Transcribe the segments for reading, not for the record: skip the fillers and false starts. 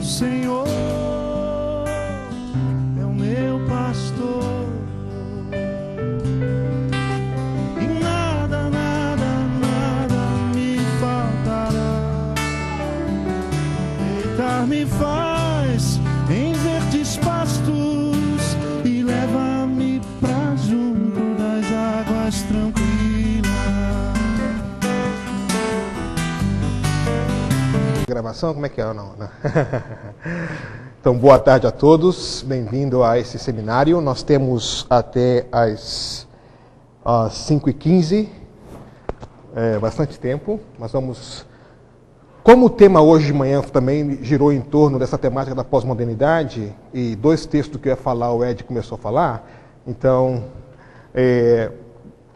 O Senhor é o meu pastor, e nada, nada, nada me faltará. Deitar-me faz em verdes pastos e leva-me pra junto das águas tranquilas. Gravação, como é que é? Não. Então, boa tarde a todos, bem-vindo a esse seminário. Nós temos até às 5h15, bastante tempo. Nós vamos, como o tema hoje de manhã também girou em torno dessa temática da pós-modernidade, e dois textos que eu ia falar, o Ed começou a falar, então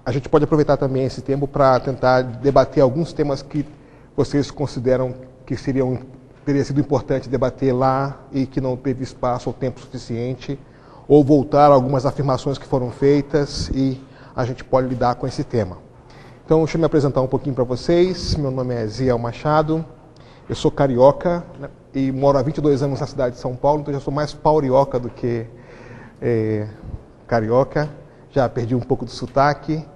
a gente pode aproveitar também esse tempo para tentar debater alguns temas que vocês consideram que teria sido importante debater lá e que não teve espaço ou tempo suficiente, ou voltar a algumas afirmações que foram feitas e a gente pode lidar com esse tema. Então, deixa eu me apresentar um pouquinho para vocês. Meu nome é Ziel Machado, eu sou carioca, né, e moro há 22 anos na cidade de São Paulo, então já sou mais paulioca do que carioca, já perdi um pouco do sotaque.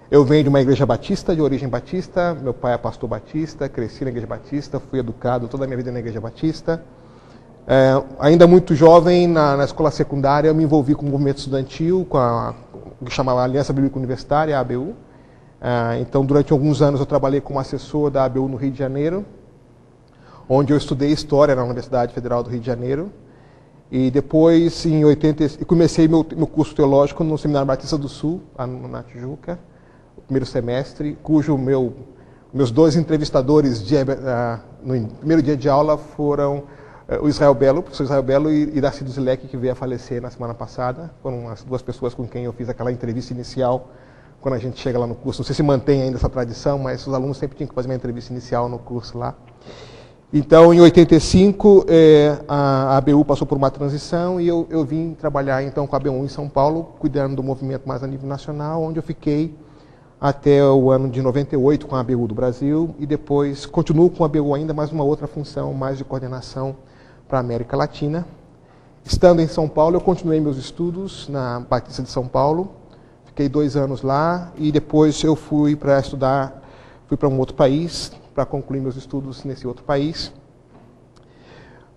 Eu venho de uma igreja batista, de origem batista, meu pai é pastor batista, cresci na igreja batista, fui educado toda a minha vida na igreja batista. Ainda muito jovem, na escola secundária, eu me envolvi com o movimento estudantil, com o que chamava Aliança Bíblica Universitária, a ABU. Então, durante alguns anos, eu trabalhei como assessor da ABU no Rio de Janeiro, onde eu estudei História na Universidade Federal do Rio de Janeiro. E depois, comecei meu curso teológico no Seminário Batista do Sul, na Tijuca, primeiro semestre, cujo meus dois entrevistadores no primeiro dia de aula foram o professor Israel Belo e Darcy Zilek, que veio a falecer na semana passada. Foram as duas pessoas com quem eu fiz aquela entrevista inicial quando a gente chega lá no curso. Não sei se mantém ainda essa tradição, mas os alunos sempre tinham que fazer uma entrevista inicial no curso lá. Então, em 85, a ABU passou por uma transição e eu vim trabalhar então com a ABU em São Paulo, cuidando do movimento mais a nível nacional, onde eu fiquei até o ano de 98 com a ABU do Brasil, e depois continuo com a ABU ainda, mais uma outra função, mais de coordenação para a América Latina. Estando em São Paulo, eu continuei meus estudos na Batista de São Paulo, fiquei 2 anos lá, e depois eu fui para um outro país, para concluir meus estudos nesse outro país.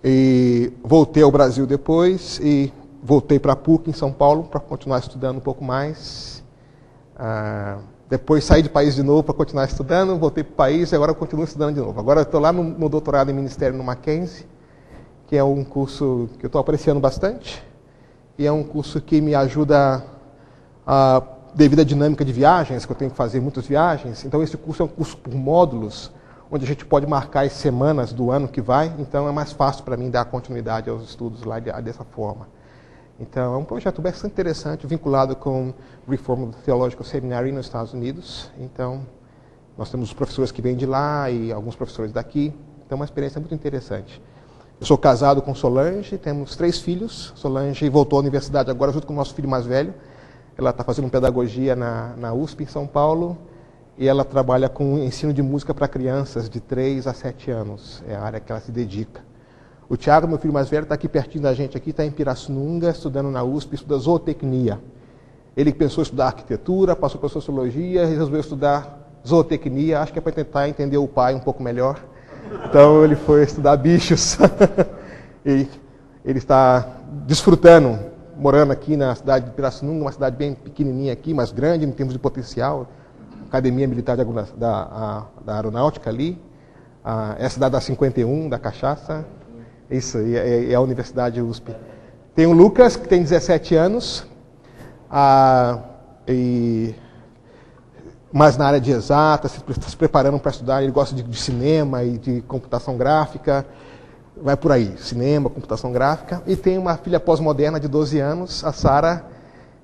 E voltei ao Brasil depois, e voltei para a PUC em São Paulo, para continuar estudando um pouco mais. Depois saí do país de novo para continuar estudando, voltei para o país e agora eu continuo estudando de novo. Agora eu estou lá no doutorado em Ministério no Mackenzie, que é um curso que eu estou apreciando bastante, e é um curso que me ajuda devido à dinâmica de viagens, que eu tenho que fazer muitas viagens. Então esse curso é um curso por módulos, onde a gente pode marcar as semanas do ano que vai, então é mais fácil para mim dar continuidade aos estudos lá dessa forma. Então, é um projeto bastante interessante, vinculado com o Reformed Theological Seminary nos Estados Unidos. Então, nós temos os professores que vêm de lá e alguns professores daqui. Então, é uma experiência muito interessante. Eu sou casado com Solange, temos 3 filhos. Solange voltou à universidade agora junto com o nosso filho mais velho. Ela está fazendo pedagogia na USP, em São Paulo. E ela trabalha com ensino de música para crianças de 3 a 7 anos. É a área que ela se dedica. O Thiago, meu filho mais velho, está aqui pertinho da gente, está em Pirassununga, estudando na USP, estuda zootecnia. Ele pensou em estudar arquitetura, passou por sociologia, resolveu estudar zootecnia, acho que é para tentar entender o pai um pouco melhor. Então ele foi estudar bichos. E ele está desfrutando, morando aqui na cidade de Pirassununga, uma cidade bem pequenininha aqui, mas grande em termos de potencial. Academia Militar da Aeronáutica ali, é a cidade da 51, da cachaça. Isso, é a Universidade USP. Tem o Lucas, que tem 17 anos, mas na área de exatas, está se preparando para estudar. Ele gosta de cinema e de computação gráfica, vai por aí, cinema, computação gráfica. E tem uma filha pós-moderna de 12 anos, a Sara,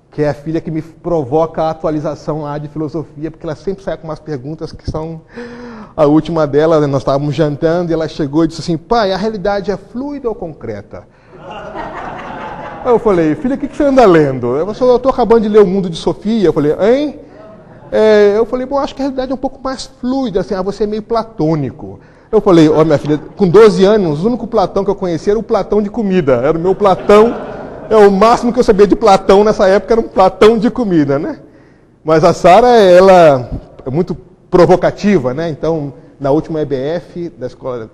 que é a filha que me provoca a atualização lá de filosofia, porque ela sempre sai com umas perguntas que são... A última dela, nós estávamos jantando e ela chegou e disse assim: pai, a realidade é fluida ou concreta? Aí eu falei: filha, o que você anda lendo? Eu estou acabando de ler O Mundo de Sofia. Eu falei: hein? Eu falei: bom, acho que a realidade é um pouco mais fluida, assim, você é meio platônico. Eu falei, ó, minha filha, com 12 anos, o único Platão que eu conhecia era o Platão de comida. Era o meu Platão, o máximo que eu sabia de Platão nessa época era um Platão de comida, né? Mas a Sara, ela é muito provocativa, né? Então, na última EBF da escola,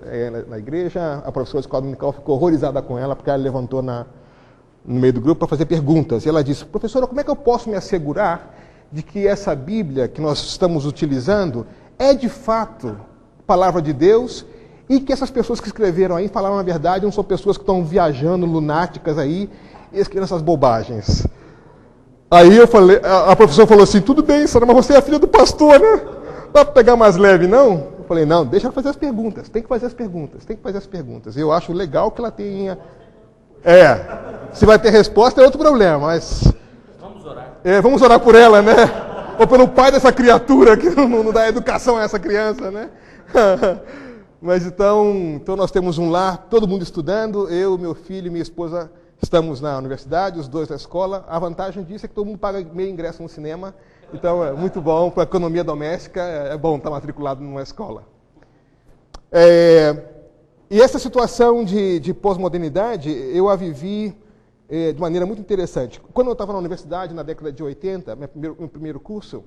na igreja, a professora de escola dominical ficou horrorizada com ela, porque ela levantou no meio do grupo para fazer perguntas. E ela disse, professora, como é que eu posso me assegurar de que essa Bíblia que nós estamos utilizando é de fato palavra de Deus e que essas pessoas que escreveram aí falaram a verdade, não são pessoas que estão viajando, lunáticas aí, e escrevendo essas bobagens. Aí eu falei, a professora falou assim, tudo bem, Sara, mas você é a filha do pastor, né? Dá para pegar mais leve, não? Eu falei, não, deixa ela fazer as perguntas, tem que fazer as perguntas. Eu acho legal que ela tenha... se vai ter resposta é outro problema, mas... Vamos orar. Vamos orar por ela, né? Ou pelo pai dessa criatura que não dá educação a essa criança, né? Mas então nós temos um lar, todo mundo estudando, eu, meu filho e minha esposa estamos na universidade, os dois na escola. A vantagem disso é que todo mundo paga meio ingresso no cinema, então é muito bom para a economia doméstica, é bom estar matriculado numa escola. E essa situação de pós-modernidade, eu a vivi de maneira muito interessante. Quando eu estava na universidade, na década de 80, meu primeiro curso,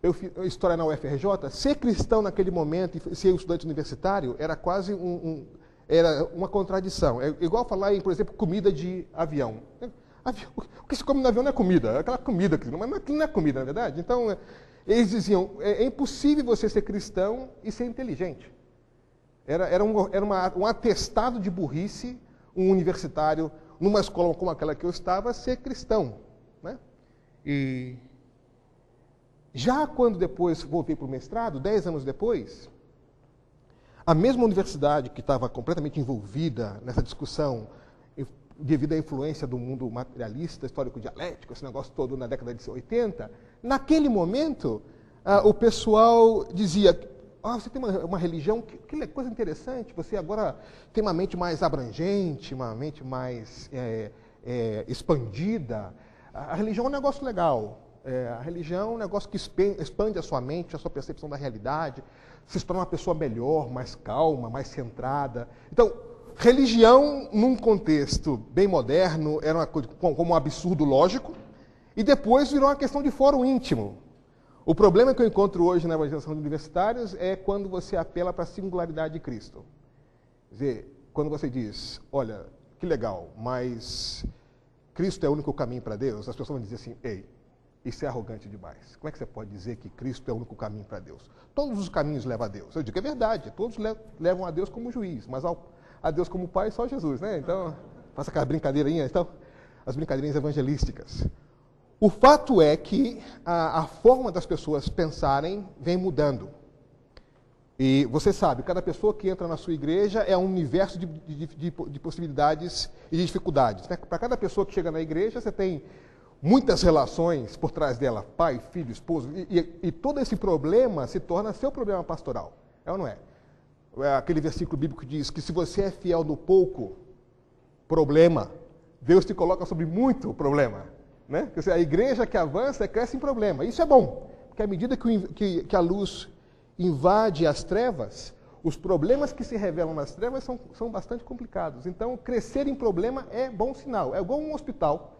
eu fiz história na UFRJ, ser cristão naquele momento e ser estudante universitário era quase era uma contradição. É igual falar em, por exemplo, comida de avião. O que se come no avião não é comida, é aquela comida, mas aquilo não é comida, na verdade. Então, eles diziam, é impossível você ser cristão e ser inteligente. Era um atestado de burrice, um universitário, numa escola como aquela que eu estava, ser cristão. Né? E já quando depois voltei para o mestrado, 10 anos depois, a mesma universidade que estava completamente envolvida nessa discussão, devido à influência do mundo materialista, histórico-dialético, esse negócio todo na década de 80, naquele momento, o pessoal dizia, você tem uma religião, que coisa interessante, você agora tem uma mente mais abrangente, uma mente mais expandida. A religião é um negócio legal. A religião é um negócio que expande a sua mente, a sua percepção da realidade, se torna uma pessoa melhor, mais calma, mais centrada. Então, religião, num contexto bem moderno, era uma coisa como um absurdo lógico, e depois virou uma questão de fórum íntimo. O problema que eu encontro hoje na evangelização de universitários é quando você apela para a singularidade de Cristo. Quer dizer, quando você diz, olha, que legal, mas Cristo é o único caminho para Deus, as pessoas vão dizer assim, ei, isso é arrogante demais. Como é que você pode dizer que Cristo é o único caminho para Deus? Todos os caminhos levam a Deus. Eu digo, é verdade, todos levam a Deus como juiz, mas a Deus como pai só Jesus, né? Então, faça aquela brincadeirinha, então, as brincadeirinhas evangelísticas. O fato é que a forma das pessoas pensarem vem mudando. E você sabe, cada pessoa que entra na sua igreja é um universo de possibilidades e de dificuldades. Né? Para cada pessoa que chega na igreja, você tem muitas relações por trás dela, pai, filho, esposo, e todo esse problema se torna seu problema pastoral. É ou não é? É aquele versículo bíblico que diz que se você é fiel no pouco, problema, Deus te coloca sobre muito problema. Né? Quer dizer, a igreja que avança cresce em problema. Isso é bom, porque à medida que a luz invade as trevas, os problemas que se revelam nas trevas são bastante complicados. Então, crescer em problema é bom sinal. É igual um hospital.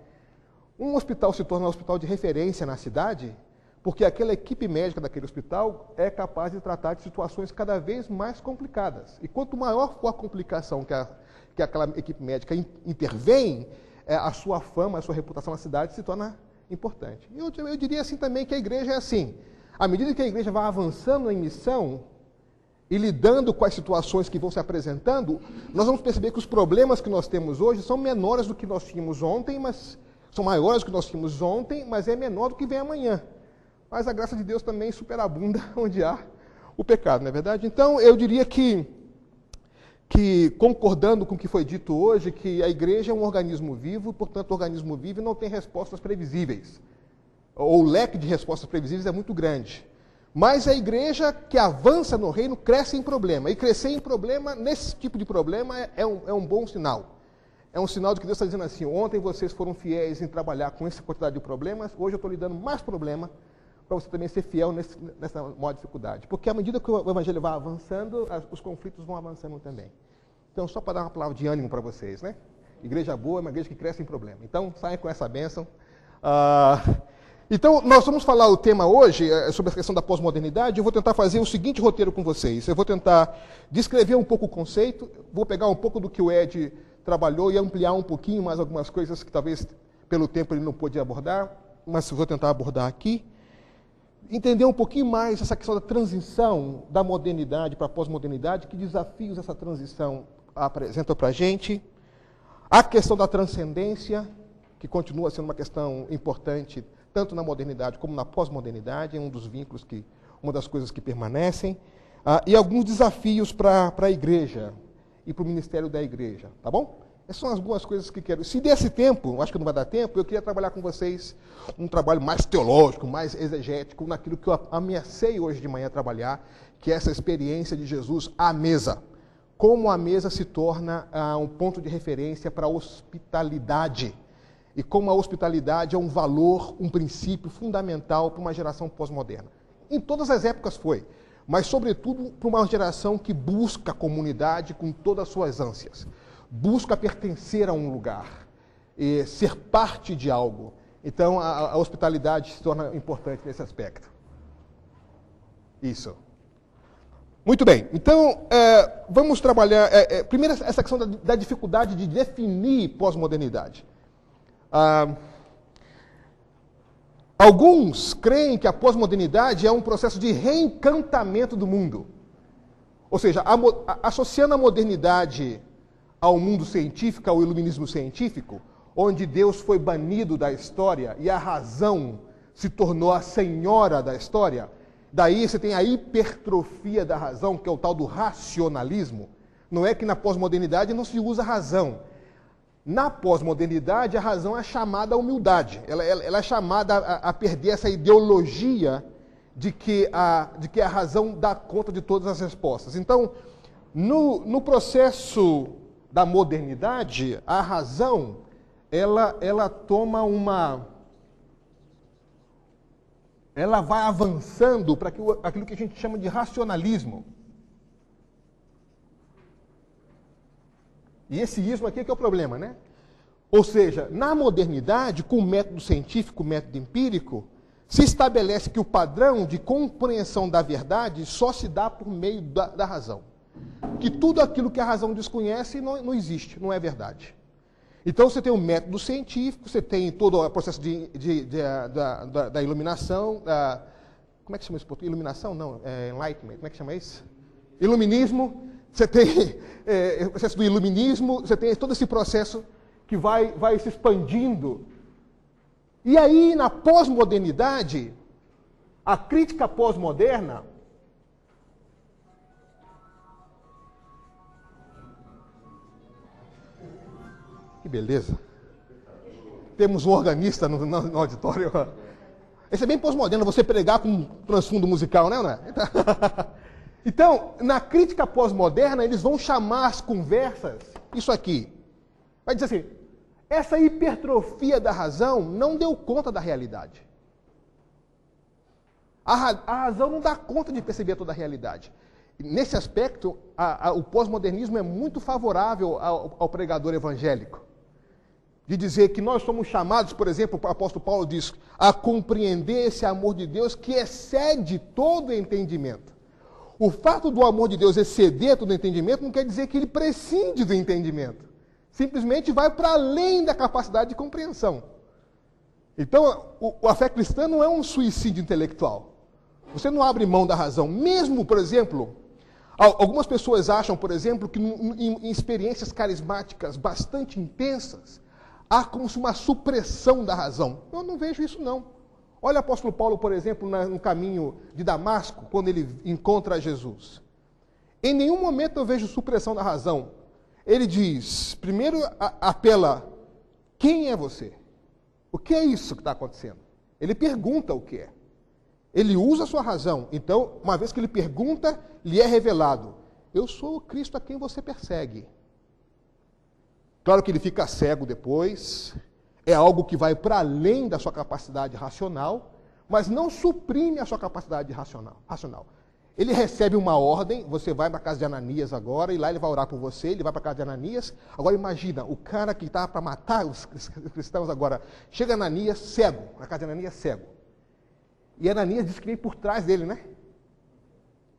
Um hospital se torna um hospital de referência na cidade, porque aquela equipe médica daquele hospital é capaz de tratar de situações cada vez mais complicadas. E quanto maior for a complicação que aquela equipe médica intervém, a sua fama, a sua reputação na cidade se torna importante. E eu diria assim também que a igreja é assim. À medida que a igreja vai avançando em missão e lidando com as situações que vão se apresentando, nós vamos perceber que os problemas que nós temos hoje são menores do que nós tínhamos ontem, mas são maiores do que nós tínhamos ontem, mas é menor do que vem amanhã. Mas a graça de Deus também superabunda onde há o pecado, não é verdade? Então, eu diria que concordando com o que foi dito hoje, que a igreja é um organismo vivo, portanto, o organismo vivo não tem respostas previsíveis. Ou o leque de respostas previsíveis é muito grande. Mas a igreja que avança no reino cresce em problema. E crescer em problema, nesse tipo de problema, é um bom sinal. É um sinal de que Deus está dizendo assim, ontem vocês foram fiéis em trabalhar com essa quantidade de problemas, hoje eu estou lhe dando mais problema para você também ser fiel nessa maior dificuldade. Porque à medida que o evangelho vai avançando, os conflitos vão avançando também. Então, só para dar uma palavra de ânimo para vocês, né? Igreja boa é uma igreja que cresce em problema. Então, saiam com essa bênção. Então, nós vamos falar o tema hoje sobre a questão da pós-modernidade. Eu vou tentar fazer o seguinte roteiro com vocês. Eu vou tentar descrever um pouco o conceito, vou pegar um pouco do que o Ed trabalhou e ampliar um pouquinho mais algumas coisas que talvez pelo tempo ele não pôde abordar, mas vou tentar abordar aqui. Entender um pouquinho mais essa questão da transição da modernidade para a pós-modernidade, que desafios essa transição apresenta para a gente. A questão da transcendência, que continua sendo uma questão importante tanto na modernidade como na pós-modernidade, é um dos vínculos, uma das coisas que permanecem, e alguns desafios para a igreja e para o ministério da igreja, tá bom? Essas são algumas coisas que quero. Se desse tempo, acho que não vai dar tempo, eu queria trabalhar com vocês um trabalho mais teológico, mais exegético, naquilo que eu ameacei hoje de manhã trabalhar, que é essa experiência de Jesus à mesa. Como a mesa se torna um ponto de referência para a hospitalidade. E como a hospitalidade é um valor, um princípio fundamental para uma geração pós-moderna. Em todas as épocas foi, mas sobretudo para uma geração que busca a comunidade com todas as suas ânsias. Busca pertencer a um lugar, e ser parte de algo. Então a hospitalidade se torna importante nesse aspecto. Isso. Muito bem, então vamos trabalhar, primeiro essa questão da dificuldade de definir pós-modernidade. Alguns creem que a pós-modernidade é um processo de reencantamento do mundo. Ou seja, associando a modernidade ao mundo científico, ao iluminismo científico, onde Deus foi banido da história e a razão se tornou a senhora da história, daí você tem a hipertrofia da razão, que é o tal do racionalismo. Não é que na pós-modernidade não se usa razão. Na pós-modernidade, a razão é chamada à humildade. Ela é chamada a perder essa ideologia de que a razão dá conta de todas as respostas. Então, no processo da modernidade, a razão, ela toma ela vai avançando para aquilo que a gente chama de racionalismo. E esse ismo aqui é que é o problema, né? Ou seja, na modernidade, com o método científico, o método empírico, se estabelece que o padrão de compreensão da verdade só se dá por meio da razão. Que tudo aquilo que a razão desconhece não existe, não é verdade. Então você tem o método científico, você tem todo o processo da iluminação, como é que chama isso? Iluminação? Não, enlightenment, como é que chama isso? Iluminismo. Você tem o processo do iluminismo, você tem todo esse processo que vai se expandindo. E aí, na pós-modernidade, a crítica pós-moderna que beleza! Temos um organista no auditório. Esse é bem pós-moderno, você pregar com transfundo musical, né? Não é? Então, na crítica pós-moderna, eles vão chamar as conversas, isso aqui. Vai dizer assim, essa hipertrofia da razão não deu conta da realidade. A razão não dá conta de perceber toda a realidade. Nesse aspecto, o pós-modernismo é muito favorável ao pregador evangélico. De dizer que nós somos chamados, por exemplo, o apóstolo Paulo diz, a compreender esse amor de Deus que excede todo o entendimento. O fato do amor de Deus exceder todo o entendimento não quer dizer que ele prescinde do entendimento. Simplesmente vai para além da capacidade de compreensão. Então, a fé cristã não é um suicídio intelectual. Você não abre mão da razão. Mesmo, por exemplo, algumas pessoas acham, por exemplo, que em experiências carismáticas bastante intensas, há como se uma supressão da razão. Eu não vejo isso, não. Olha o apóstolo Paulo, por exemplo, no caminho de Damasco, quando ele encontra Jesus. Em nenhum momento eu vejo supressão da razão. Ele diz, primeiro apela, quem é você? O que é isso que está acontecendo? Ele pergunta o que é. Ele usa a sua razão. Então, uma vez que ele pergunta, lhe é revelado. Eu sou o Cristo a quem você persegue. Claro que ele fica cego depois. É algo que vai para além da sua capacidade racional. mas não suprime a sua capacidade racional. Ele recebe uma ordem, você vai para a casa de Ananias agora, e lá ele vai orar por você, ele vai para a casa de Ananias. Agora imagina, o cara que estava para matar os cristãos agora, chega Ananias cego, na casa de Ananias cego. E Ananias diz que vem por trás dele, né?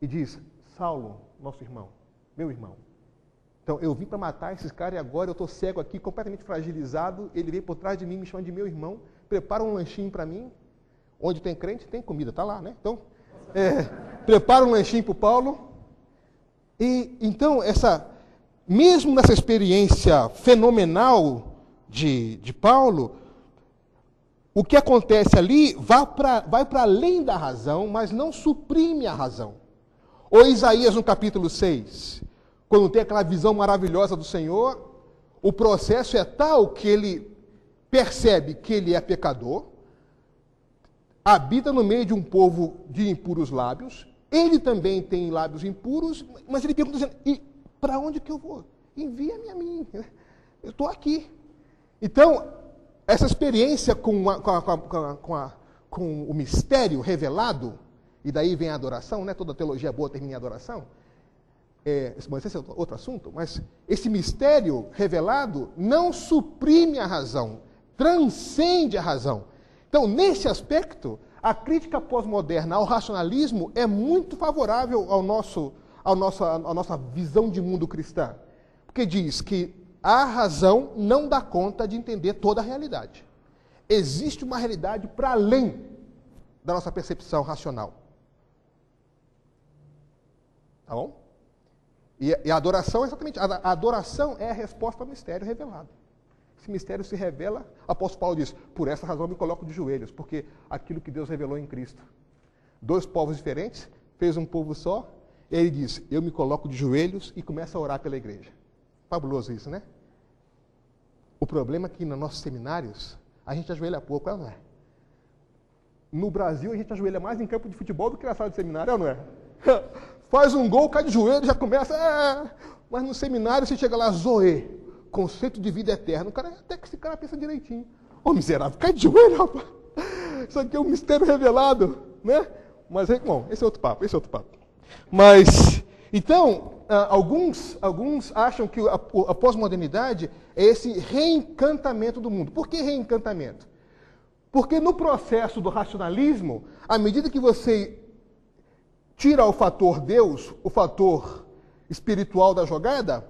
E diz, Saulo, nosso irmão, meu irmão. Então, eu vim para matar esses caras e agora eu estou cego aqui, completamente fragilizado, ele vem por trás de mim, me chama de meu irmão, prepara um lanchinho para mim. Onde tem crente, tem comida, está lá, né? Então, prepara um lanchinho para o Paulo. E então, mesmo nessa experiência fenomenal de Paulo, o que acontece ali vai para além da razão, mas não suprime a razão. Ou Isaías no capítulo 6, quando tem aquela visão maravilhosa do Senhor, o processo é tal que ele percebe que ele é pecador, habita no meio de um povo de impuros lábios, ele também tem lábios impuros, mas ele pergunta dizendo, e para onde que eu vou? Envia-me a mim, eu estou aqui. Então, essa experiência com o mistério revelado, e daí vem a adoração, né? Toda teologia boa termina em adoração, mas esse é outro assunto, mas esse mistério revelado não suprime a razão, transcende a razão. Então, nesse aspecto, a crítica pós-moderna ao racionalismo é muito favorável à nossa visão de mundo cristã. Porque diz que a razão não dá conta de entender toda a realidade. Existe uma realidade para além da nossa percepção racional. Tá bom? E a adoração é exatamente... A adoração é a resposta ao mistério revelado. Esse mistério se revela, o apóstolo Paulo diz, por essa razão eu me coloco de joelhos, porque aquilo que Deus revelou em Cristo. 2 povos diferentes, fez um povo só, e ele diz, eu me coloco de joelhos e começa a orar pela igreja. Fabuloso isso, né? O problema é que nos nossos seminários, a gente ajoelha pouco, não é? No Brasil, a gente ajoelha mais em campo de futebol do que na sala de seminário, não é? Faz um gol, cai de joelho, já começa... Mas no seminário, você chega lá, Zoe, conceito de vida eterna. Até que esse cara pensa direitinho. Ô, miserável, cai de joelho, rapaz. Isso aqui é um mistério revelado, né? Mas, bom, esse é outro papo. Mas, então, alguns acham que a pós-modernidade é esse reencantamento do mundo. Por que reencantamento? Porque no processo do racionalismo, à medida que você tira o fator Deus, o fator espiritual da jogada,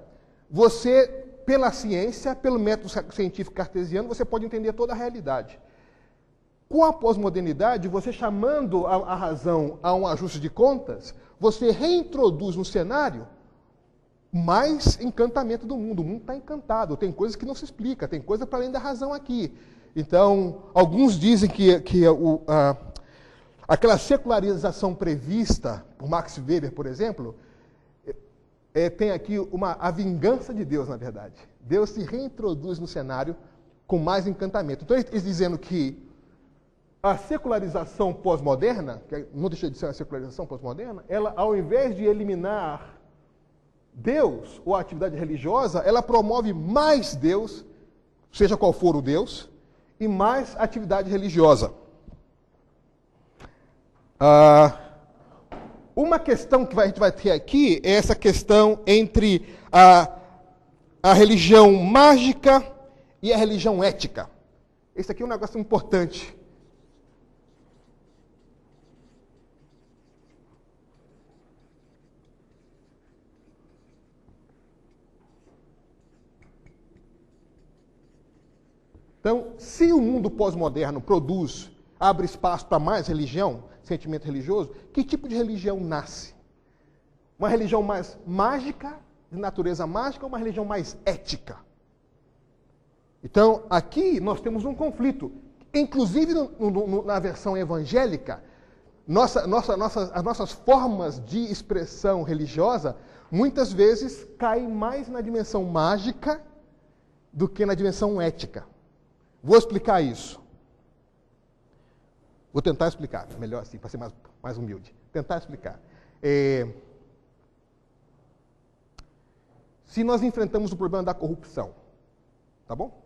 você... Pela ciência, pelo método científico cartesiano, você pode entender toda a realidade. Com a pós-modernidade, você chamando a razão a um ajuste de contas, você reintroduz no cenário mais encantamento do mundo. O mundo está encantado, tem coisas que não se explica, tem coisa para além da razão aqui. Então, alguns dizem que aquela secularização prevista por Max Weber, por exemplo, tem aqui a vingança de Deus, na verdade. Deus se reintroduz no cenário com mais encantamento. Então, eles dizendo que a secularização pós-moderna, que não deixa de ser uma secularização pós-moderna, ela, ao invés de eliminar Deus ou a atividade religiosa, ela promove mais Deus, seja qual for o Deus, e mais atividade religiosa. Uma questão que a gente vai ter aqui é essa questão entre a religião mágica e a religião ética. Esse aqui é um negócio importante. Então, se o mundo pós-moderno abre espaço para mais religião, sentimento religioso, que tipo de religião nasce? Uma religião mais mágica, de natureza mágica, ou uma religião mais ética? Então, aqui nós temos um conflito. Inclusive, na versão evangélica, as nossas formas de expressão religiosa, muitas vezes, caem mais na dimensão mágica do que na dimensão ética. Vou explicar isso. Vou tentar explicar, melhor assim, para ser mais humilde. Tentar explicar. Se nós enfrentamos o problema da corrupção, tá bom?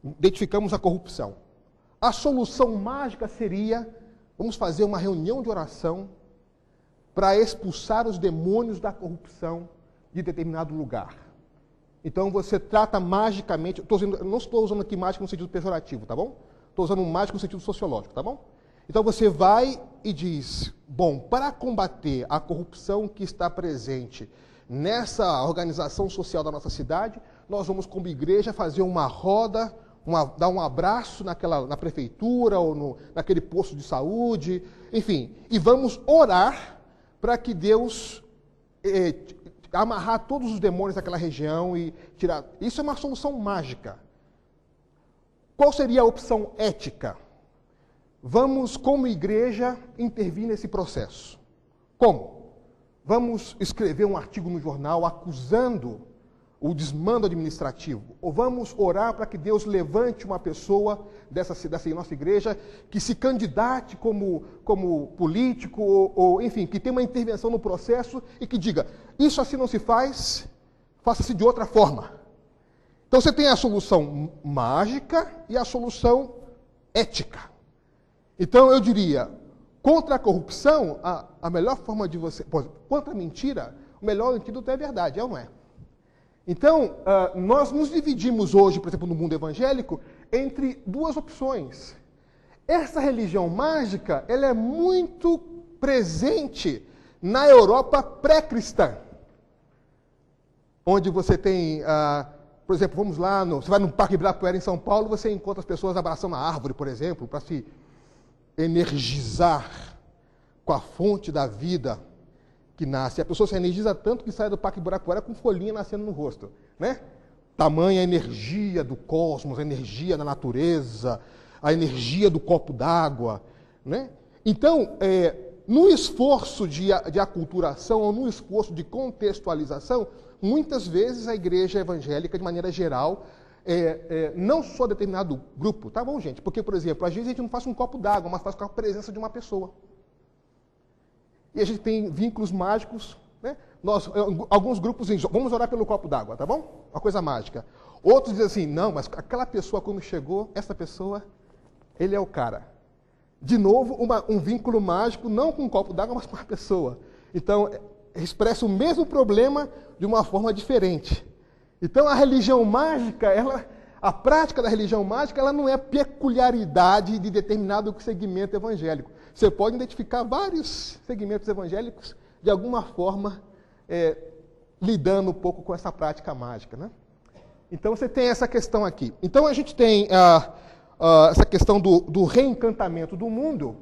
Identificamos a corrupção. A solução mágica seria vamos fazer uma reunião de oração para expulsar os demônios da corrupção de determinado lugar. Então você trata magicamente, não estou usando aqui mágica no sentido pejorativo, tá bom? Estou usando mágica no sentido sociológico, tá bom? Então você vai e diz, bom, para combater a corrupção que está presente nessa organização social da nossa cidade, nós vamos, como igreja, fazer uma roda, dar um abraço na prefeitura ou naquele posto de saúde, enfim, e vamos orar para que Deus amarrar todos os demônios daquela região e tirar. Isso é uma solução mágica. Qual seria a opção ética? Vamos, como igreja, intervir nesse processo. Como? Vamos escrever um artigo no jornal acusando o desmando administrativo? Ou vamos orar para que Deus levante uma pessoa dessa nossa igreja que se candidate como político, ou enfim, que tenha uma intervenção no processo e que diga, isso assim não se faz, faça-se de outra forma. Então você tem a solução mágica e a solução ética. Então eu diria, contra a corrupção, a melhor forma de você... Contra a mentira, o melhor antídoto é a verdade, é ou não é? Então, nós nos dividimos hoje, por exemplo, no mundo evangélico, entre duas opções. Essa religião mágica, ela é muito presente na Europa pré-cristã. Onde você tem, por exemplo, vamos lá, você vai no Parque Ibirapuera, em São Paulo, você encontra as pessoas abraçando a árvore, por exemplo, para se energizar com a fonte da vida que nasce. A pessoa se energiza tanto que sai do Parque Ibirapuera com folhinha nascendo no rosto, né? Tamanha energia do cosmos, a energia da natureza, a energia do copo d'água, né? Então, no esforço de aculturação ou no esforço de contextualização, muitas vezes a igreja evangélica, de maneira geral, não só determinado grupo, tá bom, gente? Porque, por exemplo, às vezes a gente não faz um copo d'água, mas faz com a presença de uma pessoa. E a gente tem vínculos mágicos, né? Alguns grupos dizem, vamos orar pelo copo d'água, tá bom? Uma coisa mágica. Outros dizem assim, não, mas aquela pessoa quando chegou, essa pessoa, ele é o cara. De novo, um vínculo mágico, não com um copo d'água, mas com a pessoa. Então, expressa o mesmo problema de uma forma diferente. Então, a religião mágica, a prática da religião mágica, ela não é peculiaridade de determinado segmento evangélico. Você pode identificar vários segmentos evangélicos, de alguma forma, lidando um pouco com essa prática mágica, né? Então, você tem essa questão aqui. Então, a gente tem essa questão do reencantamento do mundo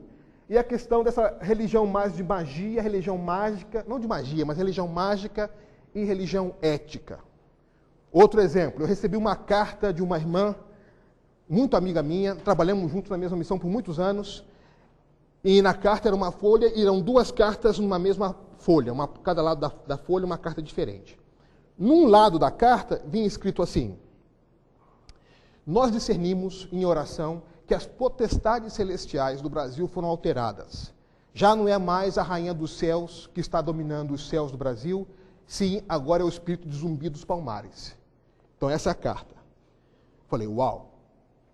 e a questão dessa religião mais de magia, religião mágica, não de magia, mas religião mágica e religião ética. Outro exemplo, eu recebi uma carta de uma irmã, muito amiga minha, trabalhamos juntos na mesma missão por muitos anos, e na carta era uma folha, e eram duas cartas numa mesma folha, cada lado da folha uma carta diferente. Num lado da carta vinha escrito assim, nós discernimos em oração que as potestades celestiais do Brasil foram alteradas. Já não é mais a rainha dos céus que está dominando os céus do Brasil, sim, agora é o espírito de Zumbi dos Palmares. Então, essa é a carta. Falei, uau,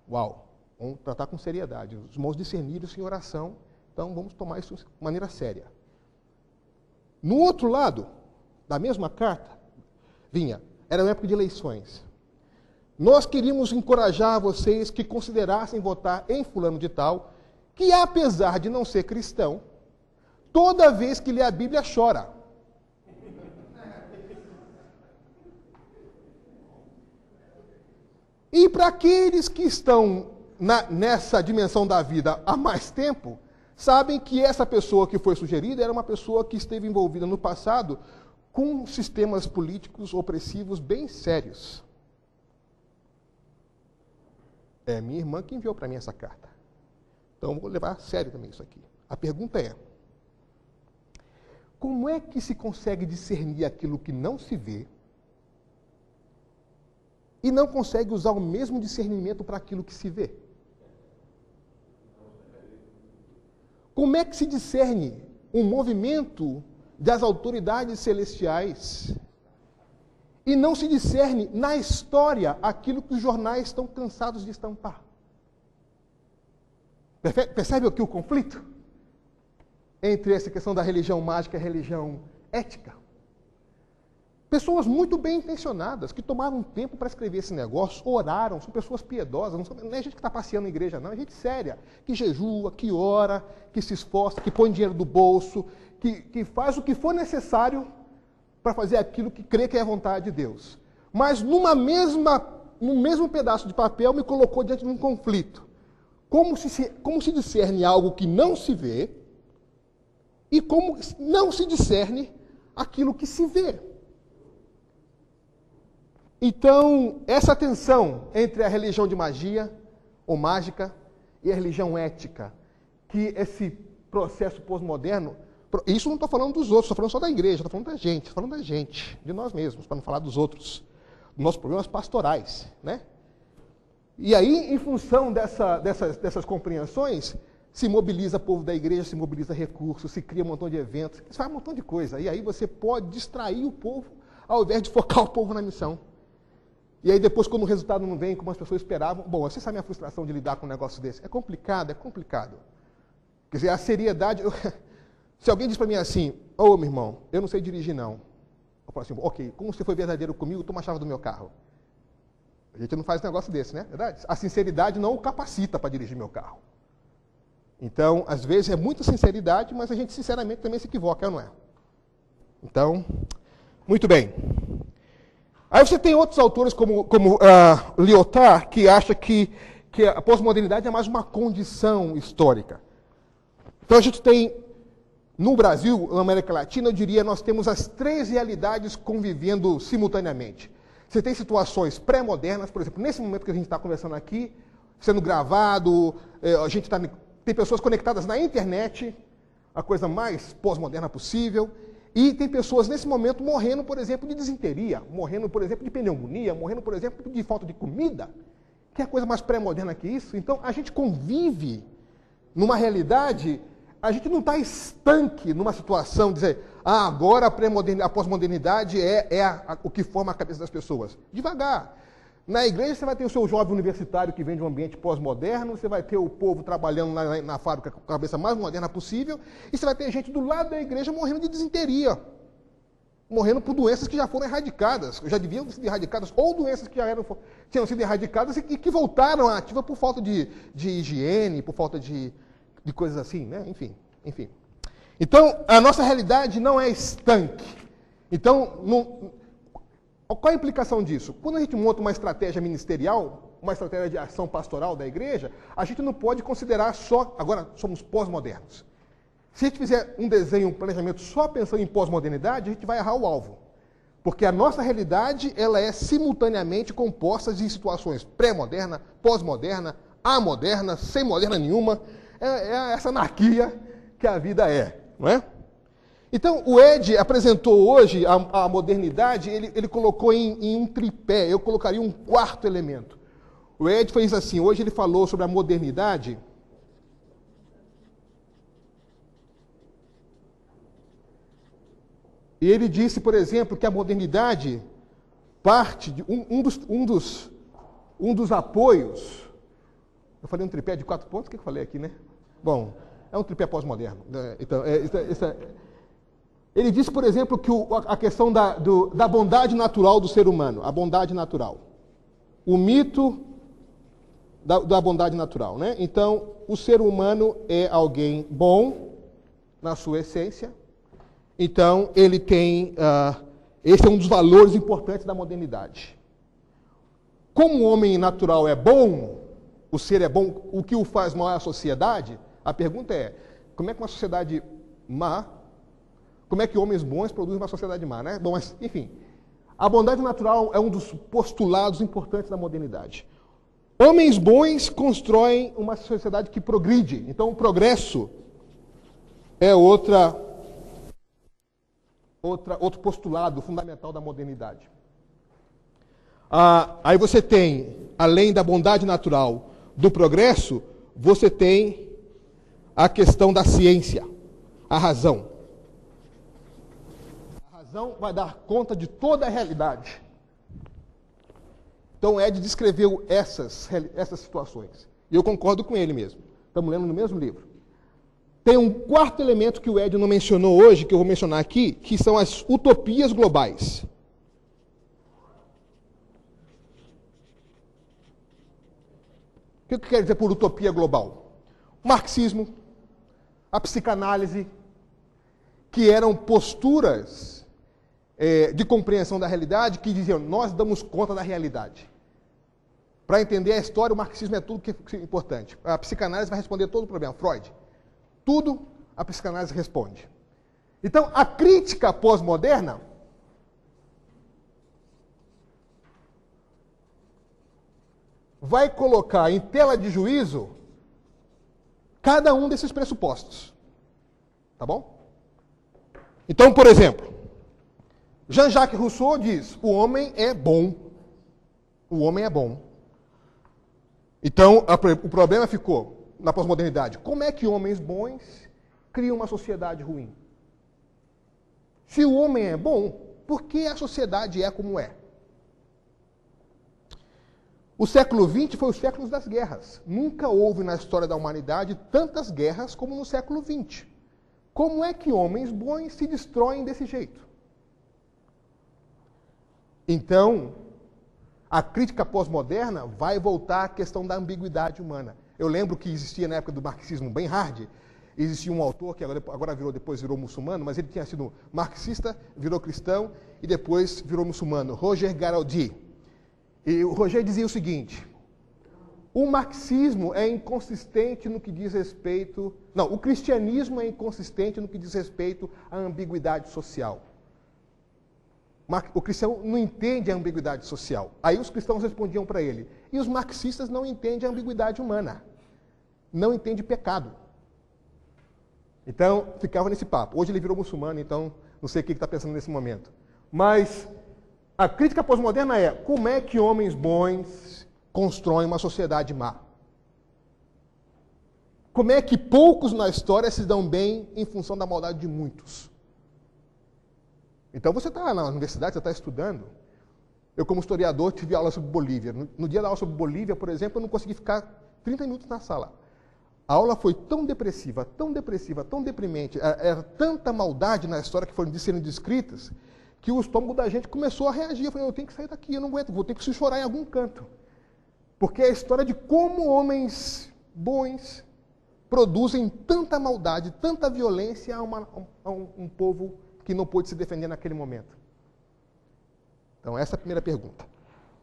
vamos tratar com seriedade. Os irmãos discerniram-se em oração, então vamos tomar isso de maneira séria. No outro lado, da mesma carta, era uma época de eleições. Nós queríamos encorajar vocês que considerassem votar em fulano de tal, que apesar de não ser cristão, toda vez que lê a Bíblia chora. E para aqueles que estão nessa dimensão da vida há mais tempo, sabem que essa pessoa que foi sugerida era uma pessoa que esteve envolvida no passado com sistemas políticos opressivos bem sérios. É minha irmã que enviou para mim essa carta. Então, vou levar a sério também isso aqui. A pergunta é, como é que se consegue discernir aquilo que não se vê e não consegue usar o mesmo discernimento para aquilo que se vê? Como é que se discerne um movimento das autoridades celestiais e não se discerne na história aquilo que os jornais estão cansados de estampar? Percebe aqui o conflito? entre essa questão da religião mágica e a religião ética. Pessoas muito bem intencionadas, que tomaram um tempo para escrever esse negócio, oraram, são pessoas piedosas, não é gente que está passeando na igreja, não, é gente séria, que jejua, que ora, que se esforça, que põe dinheiro do bolso, que faz o que for necessário para fazer aquilo que crê que é a vontade de Deus. Mas no mesmo pedaço de papel me colocou diante de um conflito. Como se discerne algo que não se vê e como não se discerne aquilo que se vê. Então, essa tensão entre a religião de magia, ou mágica, e a religião ética, que esse processo pós-moderno, isso não estou falando dos outros, estou falando só da igreja, estou falando da gente, de nós mesmos, para não falar dos outros, dos nossos problemas pastorais, né? E aí, em função dessas compreensões, se mobiliza o povo da igreja, se mobiliza recursos, se cria um montão de eventos, se faz um montão de coisa. E aí você pode distrair o povo, ao invés de focar o povo na missão. E aí depois, quando o resultado não vem como as pessoas esperavam, bom, você sabe a frustração de lidar com um negócio desse? É complicado, é complicado. Quer dizer, a seriedade... Se alguém diz para mim assim, ô meu irmão, eu não sei dirigir não. Eu falo assim, ok, como você foi verdadeiro comigo, toma a chave do meu carro. A gente não faz um negócio desse, né? Verdade? A sinceridade não o capacita para dirigir meu carro. Então, às vezes é muita sinceridade, mas a gente sinceramente também se equivoca, não é? Então, muito bem. Aí você tem outros autores como Lyotard, que acha que a pós-modernidade é mais uma condição histórica. Então a gente tem, no Brasil, na América Latina, eu diria, nós temos as três realidades convivendo simultaneamente. Você tem situações pré-modernas, por exemplo, nesse momento que a gente está conversando aqui, sendo gravado, tem pessoas conectadas na internet, a coisa mais pós-moderna possível, e tem pessoas nesse momento morrendo, por exemplo, de disenteria, morrendo, por exemplo, de pneumonia, morrendo, por exemplo, de falta de comida, que é a coisa mais pré-moderna que isso. Então, a gente convive numa realidade, a gente não está estanque numa situação de dizer, agora a pós-modernidade é o que forma a cabeça das pessoas. Devagar. Na igreja você vai ter o seu jovem universitário que vem de um ambiente pós-moderno, você vai ter o povo trabalhando na fábrica com a cabeça mais moderna possível, e você vai ter gente do lado da igreja morrendo de disenteria, morrendo por doenças que já foram erradicadas, já deviam ser erradicadas, ou doenças que já tinham sido erradicadas e que voltaram à ativa por falta de higiene, por falta de coisas assim, né? Enfim. Então, a nossa realidade não é estanque. Então, qual a implicação disso? Quando a gente monta uma estratégia ministerial, uma estratégia de ação pastoral da igreja, a gente não pode considerar só, agora somos pós-modernos. Se a gente fizer um desenho, um planejamento só pensando em pós-modernidade, a gente vai errar o alvo. Porque a nossa realidade, ela é simultaneamente composta de situações pré-moderna, pós-moderna, amoderna, sem moderna nenhuma. É essa anarquia que a vida é, não é? Então, o Ed apresentou hoje a modernidade, ele colocou em um tripé, eu colocaria um quarto elemento. O Ed fez assim, hoje ele falou sobre a modernidade. E ele disse, por exemplo, que a modernidade parte de um dos apoios. Eu falei um tripé de 4 pontos, o que eu falei aqui, né? Bom, é um tripé pós-moderno. Então, ele disse, por exemplo, que a questão da bondade natural do ser humano, a bondade natural. O mito da bondade natural, né? Então, o ser humano é alguém bom na sua essência. Então, ele tem... esse é um dos valores importantes da modernidade. Como o homem natural é bom, o ser é bom, o que o faz mal é a sociedade, a pergunta é, como é que uma sociedade má, como é que homens bons produzem uma sociedade má, né? Bom, mas, enfim, a bondade natural é um dos postulados importantes da modernidade. Homens bons constroem uma sociedade que progride. Então, o progresso é outro postulado fundamental da modernidade. Aí você tem, além da bondade natural do progresso, você tem a questão da ciência, a razão. A razão vai dar conta de toda a realidade. Então, Ed descreveu essas situações. E eu concordo com ele mesmo. Estamos lendo no mesmo livro. tem um quarto elemento que o Ed não mencionou hoje, que eu vou mencionar aqui, que são as utopias globais. O que quer dizer por utopia global? O marxismo, a psicanálise, que eram posturas de compreensão da realidade, que diziam, nós damos conta da realidade. Para entender a história, o marxismo é tudo que é importante. A psicanálise vai responder todo o problema. Freud. Tudo a psicanálise responde. Então, a crítica pós-moderna vai colocar em tela de juízo cada um desses pressupostos. Tá bom? Então, por exemplo, Jean-Jacques Rousseau diz, o homem é bom. O homem é bom. Então, o problema ficou na pós-modernidade. Como é que homens bons criam uma sociedade ruim? Se o homem é bom, por que a sociedade é como é? O século XX foi o século das guerras. Nunca houve na história da humanidade tantas guerras como no século XX. Como é que homens bons se destroem desse jeito? Então, a crítica pós-moderna vai voltar à questão da ambiguidade humana. Eu lembro que existia na época do marxismo bem hard, existia um autor que depois virou muçulmano, mas ele tinha sido marxista, virou cristão e depois virou muçulmano, Roger Garaudy. E o Roger dizia o seguinte, o marxismo é inconsistente no que diz respeito... Não, o cristianismo é inconsistente no que diz respeito à ambiguidade social. O cristão não entende a ambiguidade social. Aí os cristãos respondiam para ele. E os marxistas não entendem a ambiguidade humana. Não entendem pecado. Então, ficava nesse papo. Hoje ele virou muçulmano, então não sei o que está pensando nesse momento. Mas a crítica pós-moderna é como é que homens bons constroem uma sociedade má? Como é que poucos na história se dão bem em função da maldade de muitos? Então você está na universidade, você está estudando. Eu, como historiador, tive aula sobre Bolívia. No dia da aula sobre Bolívia, por exemplo, eu não consegui ficar 30 minutos na sala. A aula foi tão depressiva, tão deprimente, era tanta maldade na história que foram sendo descritas, que o estômago da gente começou a reagir. Eu falei, eu tenho que sair daqui, eu não aguento, vou ter que se chorar em algum canto. Porque é a história de como homens bons produzem tanta maldade, tanta violência a um povo que não pôde se defender naquele momento. Então, essa é a primeira pergunta.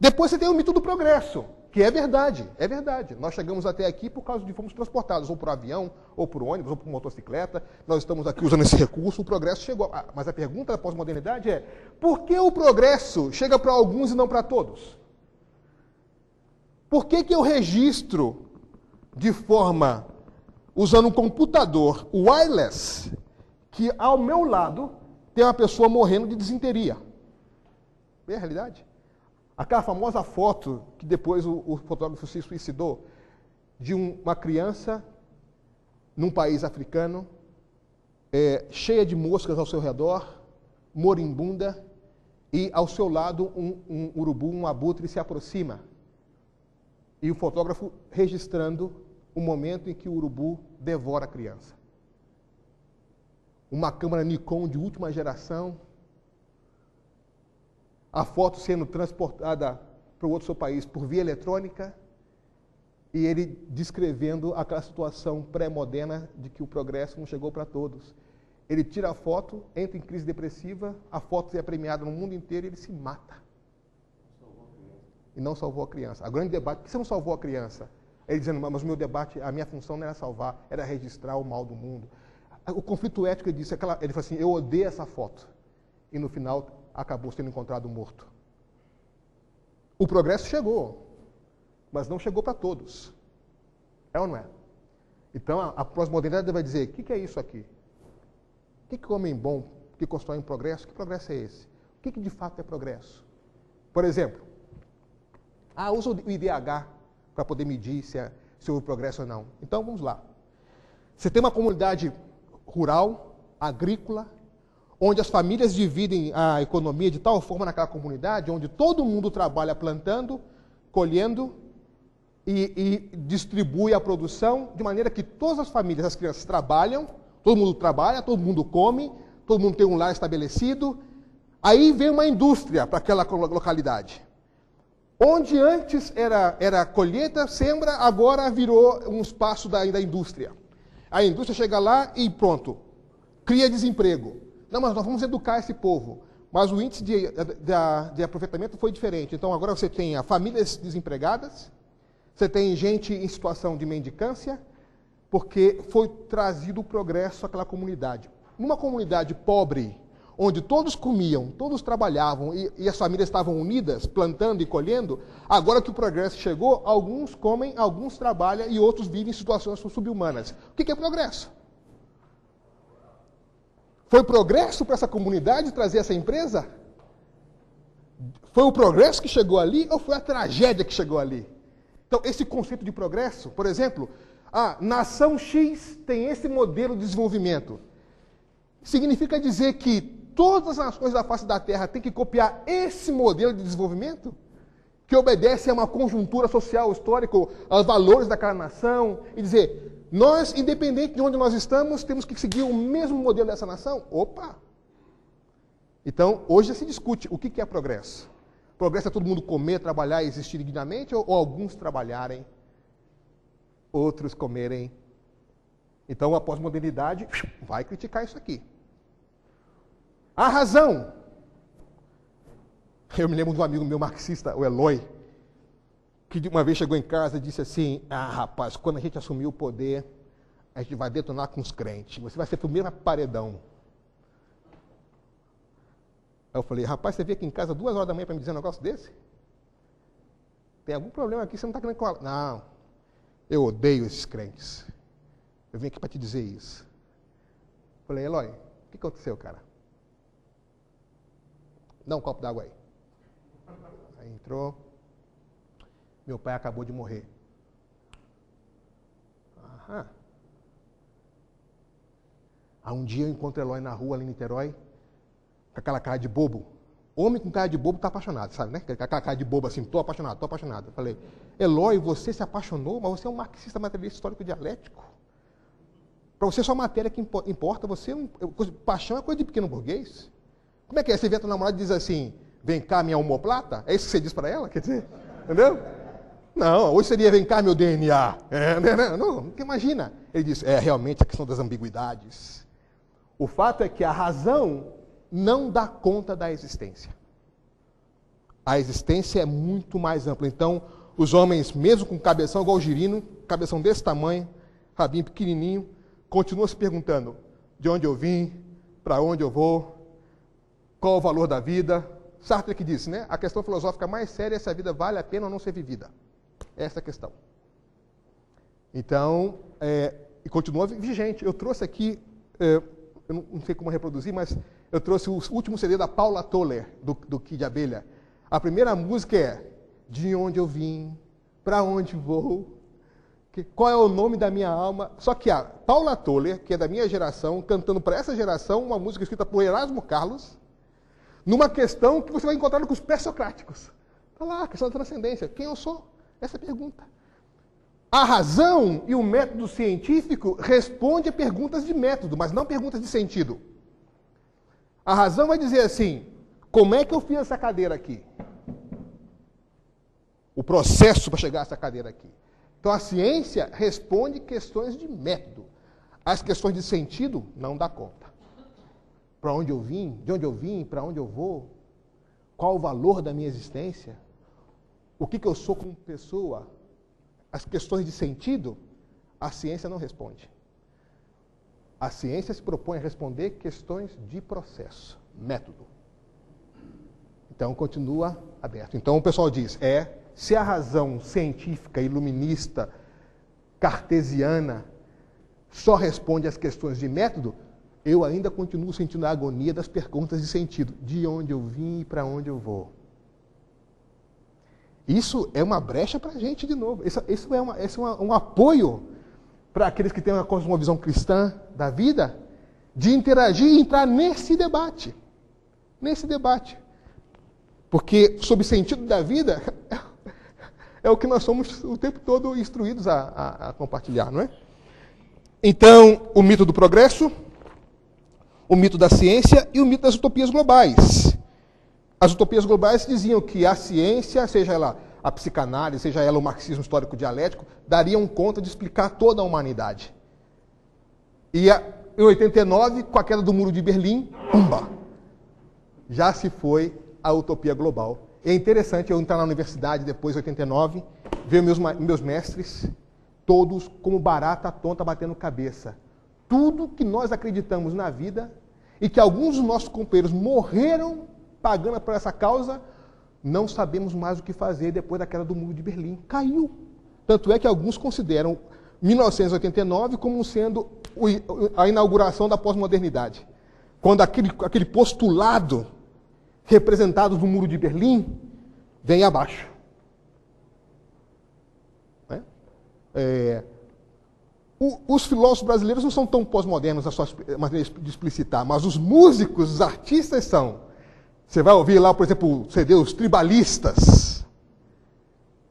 Depois você tem o mito do progresso, que é verdade, é verdade. Nós chegamos até aqui por causa de fomos transportados ou por avião, ou por ônibus, ou por motocicleta. Nós estamos aqui usando esse recurso, o progresso chegou. Mas a pergunta da pós-modernidade é, por que o progresso chega para alguns e não para todos? Por que eu registro de forma, usando um computador wireless, que ao meu lado tem uma pessoa morrendo de disenteria? É a realidade? Aquela famosa foto que depois o fotógrafo se suicidou, de uma criança num país africano, cheia de moscas ao seu redor, moribunda, e ao seu lado um urubu, um abutre, se aproxima. E o fotógrafo registrando o momento em que o urubu devora a criança. Uma câmera Nikon de última geração, a foto sendo transportada para o outro seu país por via eletrônica, e ele descrevendo aquela situação pré-moderna de que o progresso não chegou para todos. Ele tira a foto, entra em crise depressiva, a foto é premiada no mundo inteiro e ele se mata. E não salvou a criança. A grande debate, por que você não salvou a criança? Ele dizendo, mas o meu debate, a minha função não era salvar, era registrar o mal do mundo. O conflito ético, ele disse, ele falou assim, eu odeio essa foto. E no final, acabou sendo encontrado morto. O progresso chegou, mas não chegou para todos. É ou não é? Então, a pós-modernidade vai dizer, o que é isso aqui? O que é o homem bom que constrói um progresso? Que progresso é esse? O que de fato é progresso? Por exemplo, usa o IDH para poder medir se houve progresso ou não. Então, vamos lá. Você tem uma comunidade rural, agrícola, onde as famílias dividem a economia de tal forma naquela comunidade, onde todo mundo trabalha plantando, colhendo, e distribui a produção de maneira que todas as famílias, as crianças trabalham, todo mundo trabalha, todo mundo come, todo mundo tem um lar estabelecido. Aí vem uma indústria para aquela localidade. Onde antes era colheita, sembra, agora virou um espaço da indústria. A indústria chega lá e pronto, cria desemprego. Não, mas nós vamos educar esse povo. Mas o índice de aproveitamento foi diferente. Então agora você tem famílias desempregadas, você tem gente em situação de mendicância, porque foi trazido o progresso àquela comunidade. Numa comunidade pobre, onde todos comiam, todos trabalhavam e as famílias estavam unidas, plantando e colhendo, agora que o progresso chegou, alguns comem, alguns trabalham e outros vivem em situações subhumanas. O que é progresso? Foi progresso para essa comunidade trazer essa empresa? Foi o progresso que chegou ali ou foi a tragédia que chegou ali? Então, esse conceito de progresso, por exemplo, a nação X tem esse modelo de desenvolvimento. Significa dizer que todas as nações da face da Terra têm que copiar esse modelo de desenvolvimento? Que obedece a uma conjuntura social, histórica, aos valores daquela nação, e dizer, nós, independente de onde nós estamos, temos que seguir o mesmo modelo dessa nação? Opa! Então, hoje já se discute o que é progresso. Progresso é todo mundo comer, trabalhar e existir dignamente, ou alguns trabalharem, outros comerem. Então, a pós-modernidade vai criticar isso aqui. A razão. Eu me lembro de um amigo meu marxista, o Eloy, que de uma vez chegou em casa e disse assim, rapaz, quando a gente assumir o poder, a gente vai detonar com os crentes. Você vai ser o primeiro paredão. Aí eu falei, rapaz, você veio aqui em casa 2 horas da manhã para me dizer um negócio desse? Tem algum problema aqui, você não está querendo falar. Não, eu odeio esses crentes. Eu vim aqui para te dizer isso. Eu falei, Eloy, o que aconteceu, cara? Dá um copo d'água aí. Aí entrou. Meu pai acabou de morrer. Aham. Aí um dia eu encontro Eloy na rua, ali em Niterói, com aquela cara de bobo. Homem com cara de bobo está apaixonado, sabe, né? Com aquela cara de bobo assim, estou apaixonado, estou apaixonado. Eu falei, Eloy, você se apaixonou, mas você é um marxista materialista histórico dialético. Para você só a matéria que importa, paixão é coisa de pequeno burguês. Como é que é? Você vê a tua namorada e diz assim, vem cá minha omoplata? É isso que você diz para ela? Quer dizer, entendeu? Não, hoje seria vem cá meu DNA. Não, imagina. Ele diz, realmente a questão das ambiguidades. O fato é que a razão não dá conta da existência. A existência é muito mais ampla. Então, os homens, mesmo com cabeção igual o girino, cabeção desse tamanho, rabinho pequenininho, continuam se perguntando de onde eu vim, para onde eu vou, qual o valor da vida. Sartre que disse, né? A questão filosófica mais séria é se a vida vale a pena ou não ser vivida. Essa é a questão. Então, e continua vigente. Eu trouxe aqui, eu não sei como reproduzir, mas eu trouxe o último CD da Paula Toller, do Kid Abelha. A primeira música é De onde eu vim, para onde vou, qual é o nome da minha alma. Só que a Paula Toller, que é da minha geração, cantando para essa geração, uma música escrita por Erasmo Carlos, numa questão que você vai encontrar com os pré-socráticos. Está lá, a questão da transcendência. Quem eu sou? Essa é a pergunta. A razão e o método científico respondem a perguntas de método, mas não perguntas de sentido. A razão vai dizer assim, como é que eu fiz essa cadeira aqui? O processo para chegar a essa cadeira aqui. Então a ciência responde questões de método. As questões de sentido não dá conta. Para onde eu vim, de onde eu vim, para onde eu vou, qual o valor da minha existência, o que eu sou como pessoa, as questões de sentido, a ciência não responde. A ciência se propõe a responder questões de processo, método. Então continua aberto. Então o pessoal diz, se a razão científica, iluminista, cartesiana, só responde às questões de método, eu ainda continuo sentindo a agonia das perguntas de sentido. De onde eu vim e para onde eu vou? Isso é uma brecha para a gente, de novo. Isso é um apoio para aqueles que têm uma cosmovisão cristã da vida, de interagir e entrar nesse debate. Nesse debate. Porque, sob sentido da vida, é o que nós somos o tempo todo instruídos a compartilhar, não é? Então, o mito do progresso, o mito da ciência e o mito das utopias globais. As utopias globais diziam que a ciência, seja ela a psicanálise, seja ela o marxismo histórico dialético, dariam conta de explicar toda a humanidade. E em 89, com a queda do Muro de Berlim, pumba! Já se foi a utopia global. É interessante eu entrar na universidade depois de 89, ver meus mestres, todos como barata tonta batendo cabeça. Tudo que nós acreditamos na vida e que alguns dos nossos companheiros morreram pagando por essa causa, não sabemos mais o que fazer depois da queda do Muro de Berlim. Caiu. Tanto é que alguns consideram 1989 como sendo a inauguração da pós-modernidade. Quando aquele postulado representado no Muro de Berlim vem abaixo. Os filósofos brasileiros não são tão pós-modernos na sua maneira de explicitar, mas os músicos, os artistas são. Você vai ouvir lá, por exemplo, o CD, os tribalistas.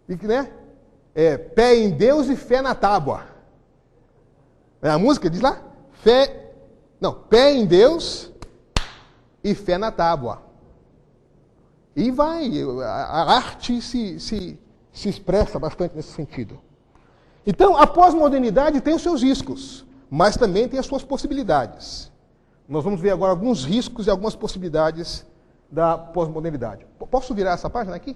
E, né? Pé em Deus e fé na tábua. A música diz lá? Pé em Deus e fé na tábua. E vai, a arte se expressa bastante nesse sentido. Então, a pós-modernidade tem os seus riscos, mas também tem as suas possibilidades. Nós vamos ver agora alguns riscos e algumas possibilidades da pós-modernidade. Posso virar essa página aqui?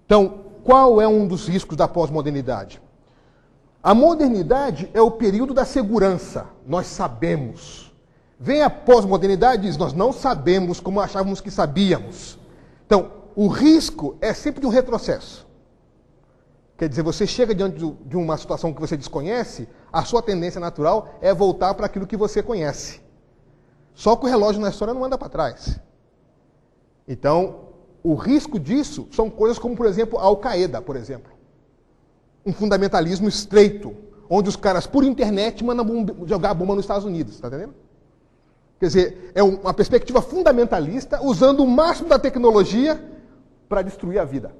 Então, qual é um dos riscos da pós-modernidade? A modernidade é o período da segurança. Nós sabemos. Vem a pós-modernidade e diz, nós não sabemos como achávamos que sabíamos. Então, o risco é sempre de um retrocesso. Quer dizer, você chega diante de uma situação que você desconhece, a sua tendência natural é voltar para aquilo que você conhece. Só que o relógio na história não anda para trás. Então, o risco disso são coisas como, por exemplo, a Al-Qaeda, por exemplo. Um fundamentalismo estreito, onde os caras, por internet, mandam jogar bomba nos Estados Unidos, está entendendo? Quer dizer, é uma perspectiva fundamentalista, usando o máximo da tecnologia para destruir a vida.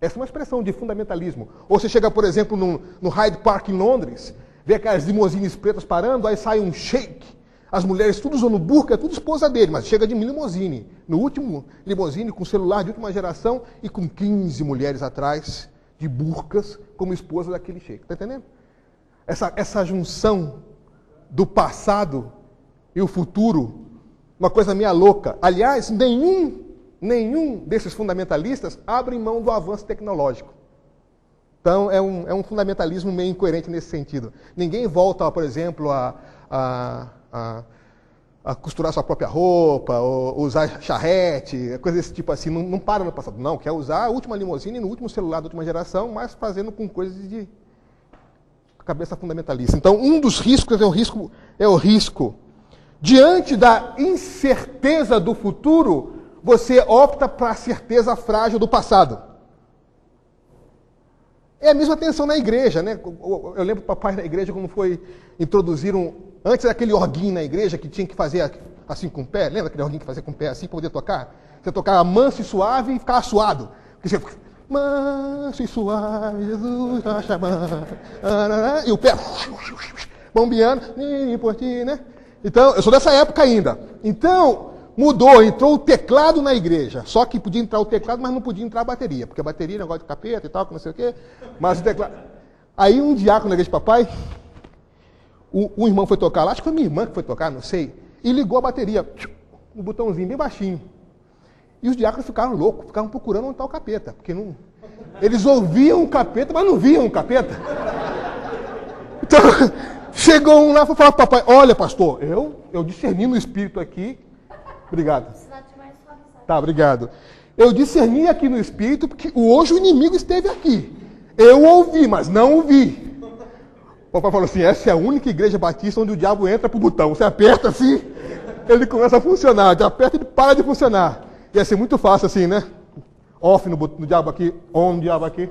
Essa é uma expressão de fundamentalismo. Ou você chega, por exemplo, no Hyde Park, em Londres, vê aquelas limousines pretas parando, aí sai um sheik, as mulheres tudo usando burca, é tudo esposa dele, mas chega de limousine. No último limousine, com celular de última geração e com 15 mulheres atrás, de burcas, como esposa daquele sheik. Está entendendo? Essa junção do passado e o futuro, uma coisa meio louca. Aliás, nenhum desses fundamentalistas abre mão do avanço tecnológico. Então, é um fundamentalismo meio incoerente nesse sentido. Ninguém volta, por exemplo, a costurar sua própria roupa, ou usar charrete, coisa desse tipo assim. Não para no passado. Não, quer usar a última limousine no último celular da última geração, mas fazendo com coisas de cabeça fundamentalista. Então, um dos riscos é o risco. Diante da incerteza do futuro, você opta para a certeza frágil do passado. É a mesma tensão na igreja, né? Eu lembro do papai na igreja como foi introduzir antes daquele orguinho na igreja que tinha que fazer assim com o pé. Lembra aquele orguinho que fazia com o pé assim para poder tocar? Você tocava manso e suave e ficava suado. Porque você manso e suave, Jesus está chamando. E o pé bombeando, por ti, né? Então, eu sou dessa época ainda. Então, mudou, entrou o teclado na igreja. Só que podia entrar o teclado, mas não podia entrar a bateria. Porque a bateria é negócio de capeta e tal, que não sei o quê. Mas o teclado... Aí um diácono na igreja de papai, um irmão foi tocar lá, acho que foi minha irmã que foi tocar, não sei, e ligou a bateria, um botãozinho bem baixinho. E os diáconos ficaram loucos, ficavam procurando onde está o capeta. Porque não... Eles ouviam o capeta, mas não viam o capeta. Então, chegou um lá e falou, papai, olha, pastor, eu discerni no espírito aqui. Obrigado. Tá, obrigado. Eu discerni aqui no espírito, porque hoje o inimigo esteve aqui. Eu ouvi, mas não ouvi. O papai falou assim, essa é a única igreja batista onde o diabo entra pro botão. Você aperta assim, ele começa a funcionar. Você aperta e ele para de funcionar. Ia ser muito fácil assim, né? Off no diabo aqui, on no diabo aqui.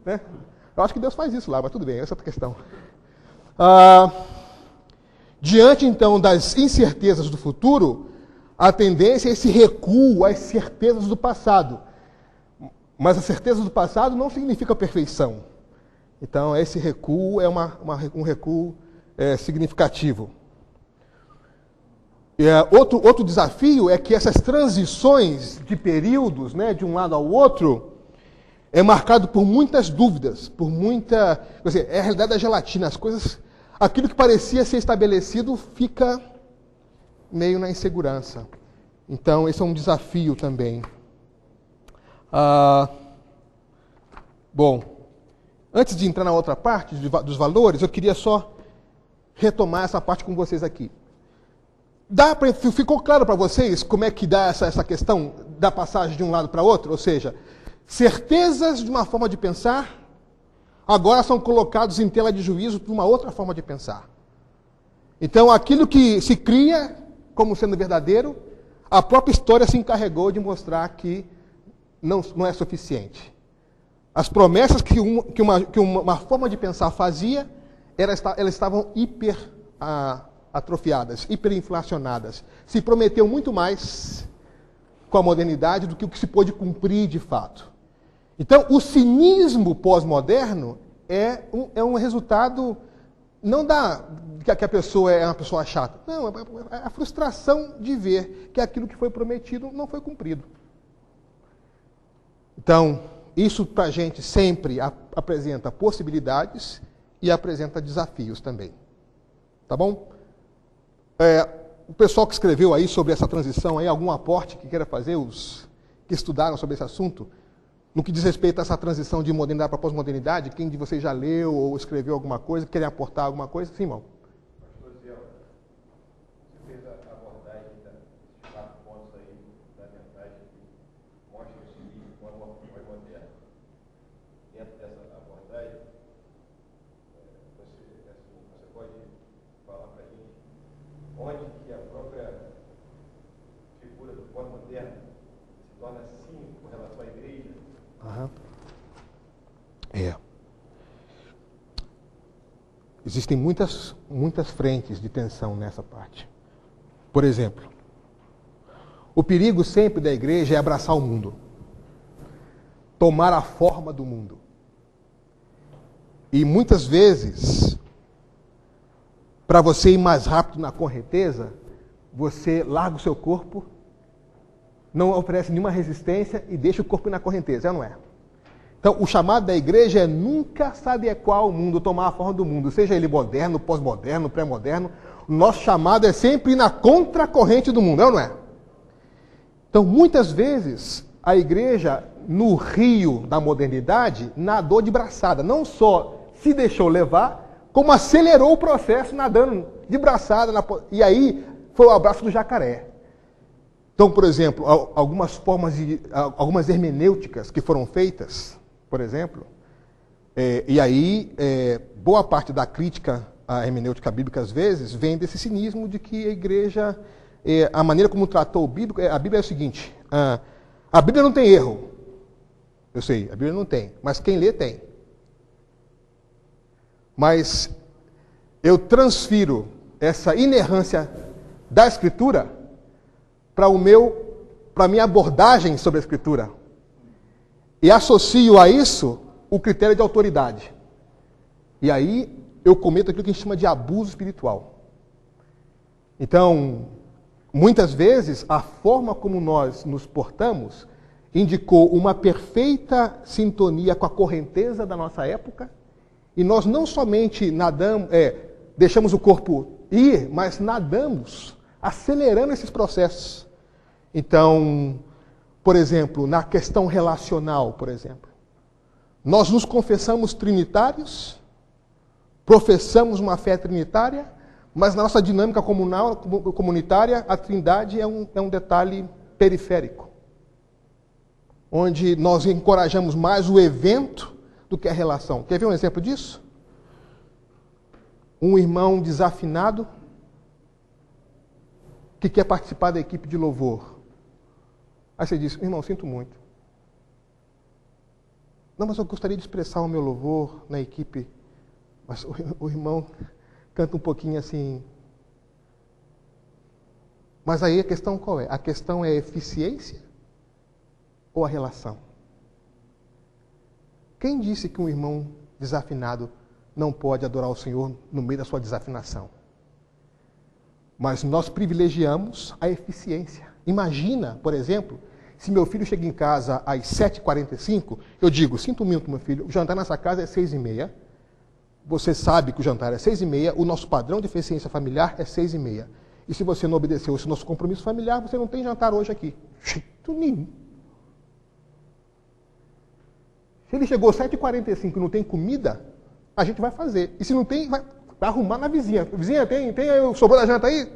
Né? Eu acho que Deus faz isso lá, mas tudo bem, essa é outra questão. Diante, então, das incertezas do futuro, a tendência é esse recuo às certezas do passado. Mas a certeza do passado não significa perfeição. Então, esse recuo é um recuo significativo. Outro desafio é que essas transições de períodos, né, de um lado ao outro, é marcado por muitas dúvidas, por muita... Quer dizer, é a realidade da gelatina. As coisas, aquilo que parecia ser estabelecido fica meio na insegurança. Então, esse é um desafio também. Bom, antes de entrar na outra parte dos valores, eu queria só retomar essa parte com vocês aqui. Ficou claro para vocês como é que dá essa questão da passagem de um lado para outro? Ou seja, certezas de uma forma de pensar agora são colocados em tela de juízo por uma outra forma de pensar. Então, aquilo que se cria como sendo verdadeiro, a própria história se encarregou de mostrar que não é suficiente. As promessas que uma forma de pensar fazia, elas estavam atrofiadas, hiperinflacionadas. Se prometeu muito mais com a modernidade do que o que se pôde cumprir de fato. Então, o cinismo pós-moderno é um resultado não que a pessoa é uma pessoa chata. Não, é a frustração de ver que aquilo que foi prometido não foi cumprido. Então, isso para a gente sempre apresenta possibilidades e apresenta desafios também. Tá bom? O pessoal que escreveu aí sobre essa transição, aí, algum aporte que queira fazer, os que estudaram sobre esse assunto, no que diz respeito a essa transição de modernidade para pós-modernidade, quem de vocês já leu ou escreveu alguma coisa, querem aportar alguma coisa? Sim, irmão. Pastor Zé, você fez a abordagem desses 4 pontos aí da mensagem que mostra o cinismo pós-moderno. Dentro dessa abordagem, você pode falar para a gente onde que a própria figura do pós-moderno se torna cínico com relação à igreja? Existem muitas frentes de tensão nessa parte. Por exemplo, o perigo sempre da igreja é abraçar o mundo, tomar a forma do mundo. E muitas vezes, para você ir mais rápido na correnteza, você larga o seu corpo, não oferece nenhuma resistência e deixa o corpo ir na correnteza, não é? Então, o chamado da igreja é nunca se adequar ao mundo, tomar a forma do mundo, seja ele moderno, pós-moderno, pré-moderno. O nosso chamado é sempre ir na contracorrente do mundo, não é? Então, muitas vezes, a igreja, no rio da modernidade, nadou de braçada. Não só se deixou levar, como acelerou o processo nadando de braçada. E aí, foi o abraço do jacaré. Então, por exemplo, algumas hermenêuticas que foram feitas, por exemplo, e aí boa parte da crítica à hermenêutica bíblica, às vezes, vem desse cinismo de que a igreja, a maneira como tratou o bíblico, a Bíblia é o seguinte, a Bíblia não tem erro. Eu sei, a Bíblia não tem, mas quem lê tem. Mas eu transfiro essa inerrância da Escritura para a minha abordagem sobre a Escritura. E associo a isso o critério de autoridade. E aí eu cometo aquilo que a gente chama de abuso espiritual. Então, muitas vezes, a forma como nós nos portamos indicou uma perfeita sintonia com a correnteza da nossa época, e nós não somente deixamos o corpo ir, mas nadamos, acelerando esses processos. Então, por exemplo, na questão relacional, por exemplo, nós nos confessamos trinitários, professamos uma fé trinitária, mas na nossa dinâmica comunitária, a trindade é um detalhe periférico, onde nós encorajamos mais o evento do que a relação. Quer ver um exemplo disso? Um irmão desafinado que quer participar da equipe de louvor. Aí você diz, irmão, sinto muito. Não, mas eu gostaria de expressar o meu louvor na equipe. Mas o irmão canta um pouquinho assim, Mas aí a questão qual é? A questão é a eficiência ou a relação? Quem disse que um irmão desafinado não pode adorar o Senhor no meio da sua desafinação? Mas nós privilegiamos a eficiência. Imagina, por exemplo, se meu filho chega em casa às 7h45, eu digo, sinto muito, meu filho, o jantar nessa casa é 6h30. Você sabe que o jantar é 6h30, o nosso padrão de eficiência familiar é 6h30. E se você não obedeceu esse nosso compromisso familiar, você não tem jantar hoje aqui. Jeito nenhum. Se ele chegou às 7h45 e não tem comida, a gente vai fazer. E se não tem, vai arrumar na vizinha. Vizinha, tem sobrou da janta aí?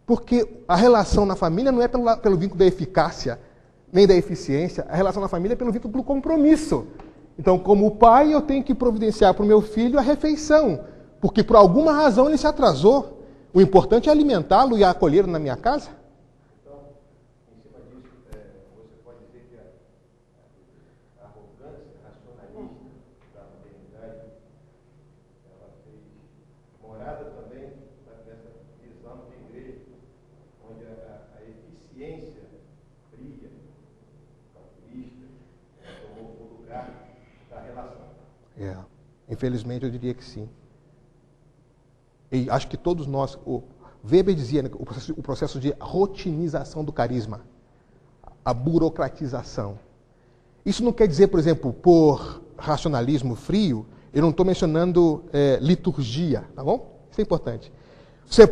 Porque a relação na família não é pelo vínculo da eficácia, nem da eficiência. A relação na família é pelo vínculo do compromisso. Então, como pai, eu tenho que providenciar para o meu filho a refeição. Porque por alguma razão ele se atrasou. O importante é alimentá-lo e acolhê-lo na minha casa. Então, em cima disso, você pode dizer que a arrogância racionalista da modernidade, ela fez morada também nessa visão de igreja, onde a eficiência fria, calculista, tomou o lugar da relação. Infelizmente, eu diria que sim. E acho que todos nós, o Weber dizia, né, o processo de rotinização do carisma, a burocratização. Isso não quer dizer, por exemplo, por racionalismo frio, eu não estou mencionando liturgia, tá bom? Isso é importante. Você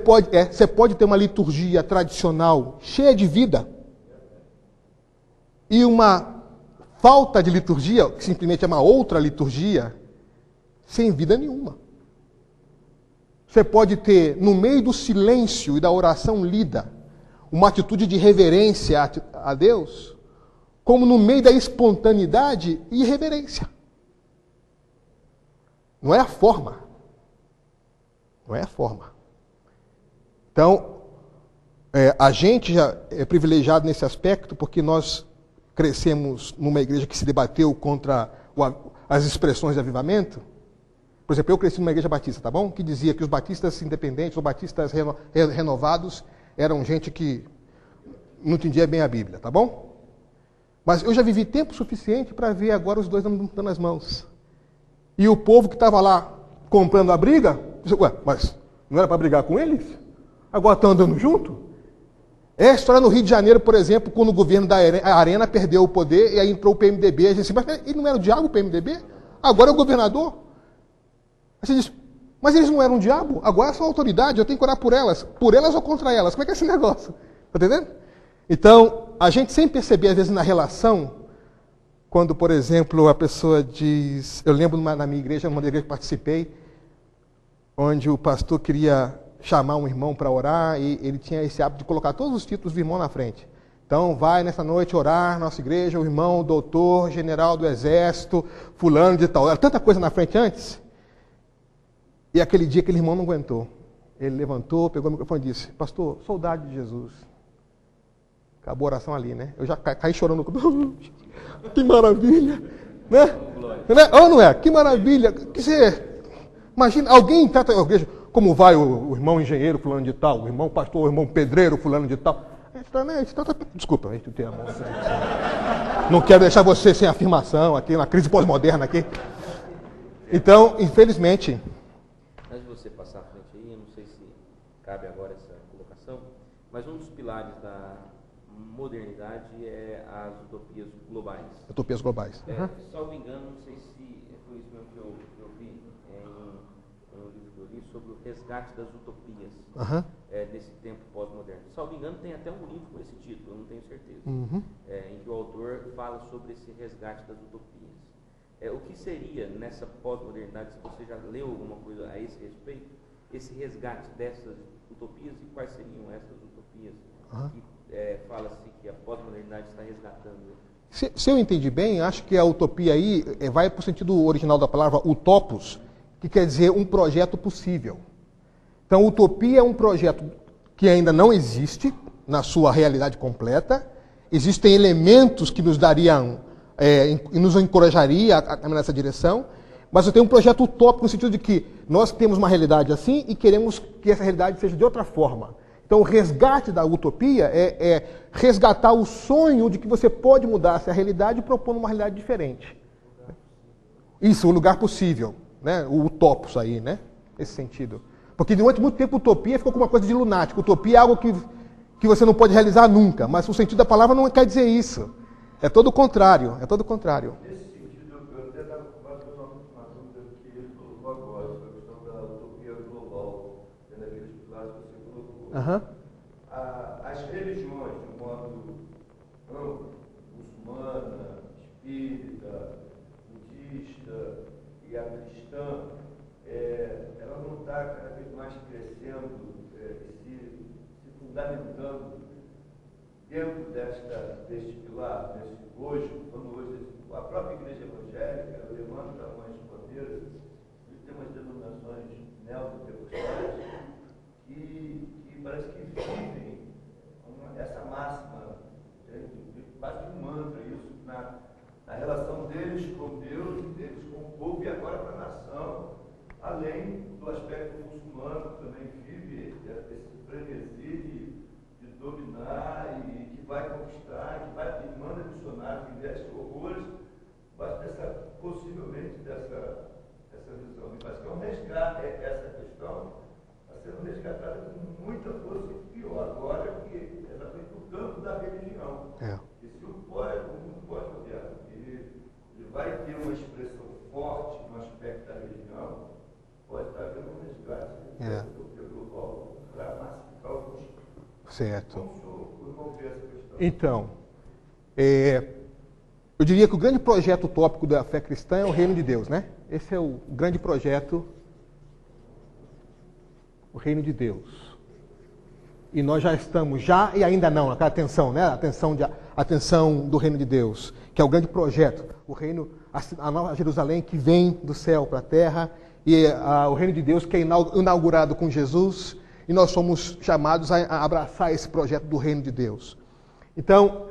pode ter uma liturgia tradicional cheia de vida e uma falta de liturgia, que simplesmente é uma outra liturgia, sem vida nenhuma. Você pode ter, no meio do silêncio e da oração lida, uma atitude de reverência a Deus, como no meio da espontaneidade, irreverência. Não é a forma. Não é a forma. Então, a gente já é privilegiado nesse aspecto, porque nós crescemos numa igreja que se debateu contra as expressões de avivamento. Por exemplo, eu cresci numa igreja batista, tá bom? Que dizia que os batistas independentes ou batistas renovados eram gente que não entendia bem a Bíblia, tá bom? Mas eu já vivi tempo suficiente para ver agora os dois dando as mãos. E o povo que estava lá comprando a briga, disse, ué, mas não era para brigar com eles? Agora estão andando junto? É a história no Rio de Janeiro, por exemplo, quando o governo da Arena perdeu o poder e aí entrou o PMDB. A gente disse, mas ele não era o diabo, o PMDB? Agora é o governador. Aí você diz, mas eles não eram um diabo? Agora são autoridade, eu tenho que orar por elas ou contra elas? Como é que é esse negócio? Está entendendo? Então, a gente sem perceber, às vezes, na relação, quando, por exemplo, a pessoa diz... Eu lembro na minha igreja, uma igreja que participei, onde o pastor queria chamar um irmão para orar e ele tinha esse hábito de colocar todos os títulos do irmão na frente. Então, vai nessa noite orar na nossa igreja, o irmão, doutor, general do exército, fulano de tal. Era tanta coisa na frente antes... E aquele dia aquele irmão não aguentou. Ele levantou, pegou o microfone e disse, pastor, soldado de Jesus. Acabou a oração ali, né? Eu já caí chorando. Que maravilha! Né? Ou não é? Que maravilha! Que você... Imagina, alguém trata a igreja como vai o irmão engenheiro fulano de tal, o irmão pastor, o irmão pedreiro fulano de tal. Desculpa, a gente tem a mão. Não quero deixar você sem afirmação aqui, na crise pós-moderna aqui. Então, infelizmente... Antes de você passar à frente aí, eu não sei se cabe agora essa colocação, mas um dos pilares da modernidade é as utopias globais. Utopias globais. Salvo engano, não sei se foi isso mesmo que eu vi em um livro que eu li sobre o resgate das utopias nesse tempo pós-moderno. Salvo engano, tem até um livro com esse título, eu não tenho certeza, em que o autor fala sobre esse resgate das utopias. O que seria nessa pós-modernidade, se você já leu alguma coisa a esse respeito, esse resgate dessas utopias e quais seriam essas utopias que fala-se que a pós-modernidade está resgatando? Se eu entendi bem, acho que a utopia aí vai para o sentido original da palavra utopos, que quer dizer um projeto possível. Então, utopia é um projeto que ainda não existe na sua realidade completa, existem elementos que nos dariam... e nos encorajaria a caminhar nessa direção, mas eu tenho um projeto utópico no sentido de que nós temos uma realidade assim e queremos que essa realidade seja de outra forma. Então, o resgate da utopia é resgatar o sonho de que você pode mudar essa realidade e propor uma realidade diferente. Isso, o lugar possível, né? O utopos aí, né? Nesse sentido. Porque durante muito tempo utopia ficou como uma coisa de lunático. Utopia é algo que você não pode realizar nunca, mas o sentido da palavra não quer dizer isso. É todo o contrário, é todo o contrário. Nesse sentido, eu até estava fazendo uma dúvida que ele colocou agora, sobre a questão da utopia global, dentro daqueles pilares que você colocou. As religiões, de modo amplo, muçulmana, espírita, budista e a cristã, ela não está cada vez mais crescendo, se fundamentando dentro deste pilar, quando hoje a própria igreja evangélica levanta umas bandeiras e tem umas denominações neopentecostais que parece que vivem essa máxima, quase um mantra, isso na relação deles com Deus, deles com o povo e agora com a nação, além do aspecto muçulmano, que também vive esse frenesi de dominar e que vai conquistar, que manda missionários, que investe horrores, possivelmente dessa visão. Me parece que é um resgate, essa questão está sendo resgatada com muita força e pior agora, que ela vem do campo da religião. E se o mundo pós-moderno ele vai ter uma expressão forte no aspecto da religião, pode estar havendo um resgate do global para massificar o custo. Certo. Como o senhor vê essa questão? Então, eu diria que o grande projeto utópico da fé cristã é o reino de Deus, né? Esse é o grande projeto, o reino de Deus. E nós já estamos, e ainda não, aquela atenção, né? Atenção do reino de Deus, que é o grande projeto, o reino, a nova Jerusalém que vem do céu para a terra, e o reino de Deus que é inaugurado com Jesus, e nós somos chamados a abraçar esse projeto do reino de Deus. Então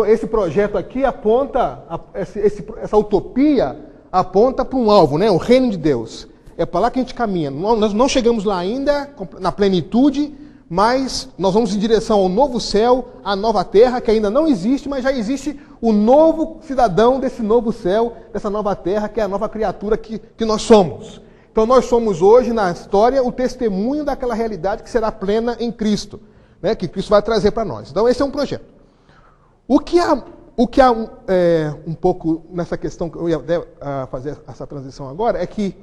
esse projeto aqui aponta, essa utopia aponta para um alvo, né? O reino de Deus. É para lá que a gente caminha. Nós não chegamos lá ainda na plenitude, mas nós vamos em direção ao novo céu, à nova terra, que ainda não existe, mas já existe o novo cidadão desse novo céu, dessa nova terra, que é a nova criatura que nós somos. Então nós somos hoje, na história, o testemunho daquela realidade que será plena em Cristo, né? Que Cristo vai trazer para nós. Então esse é um projeto. O que há um pouco nessa questão, que eu ia fazer essa transição agora, é que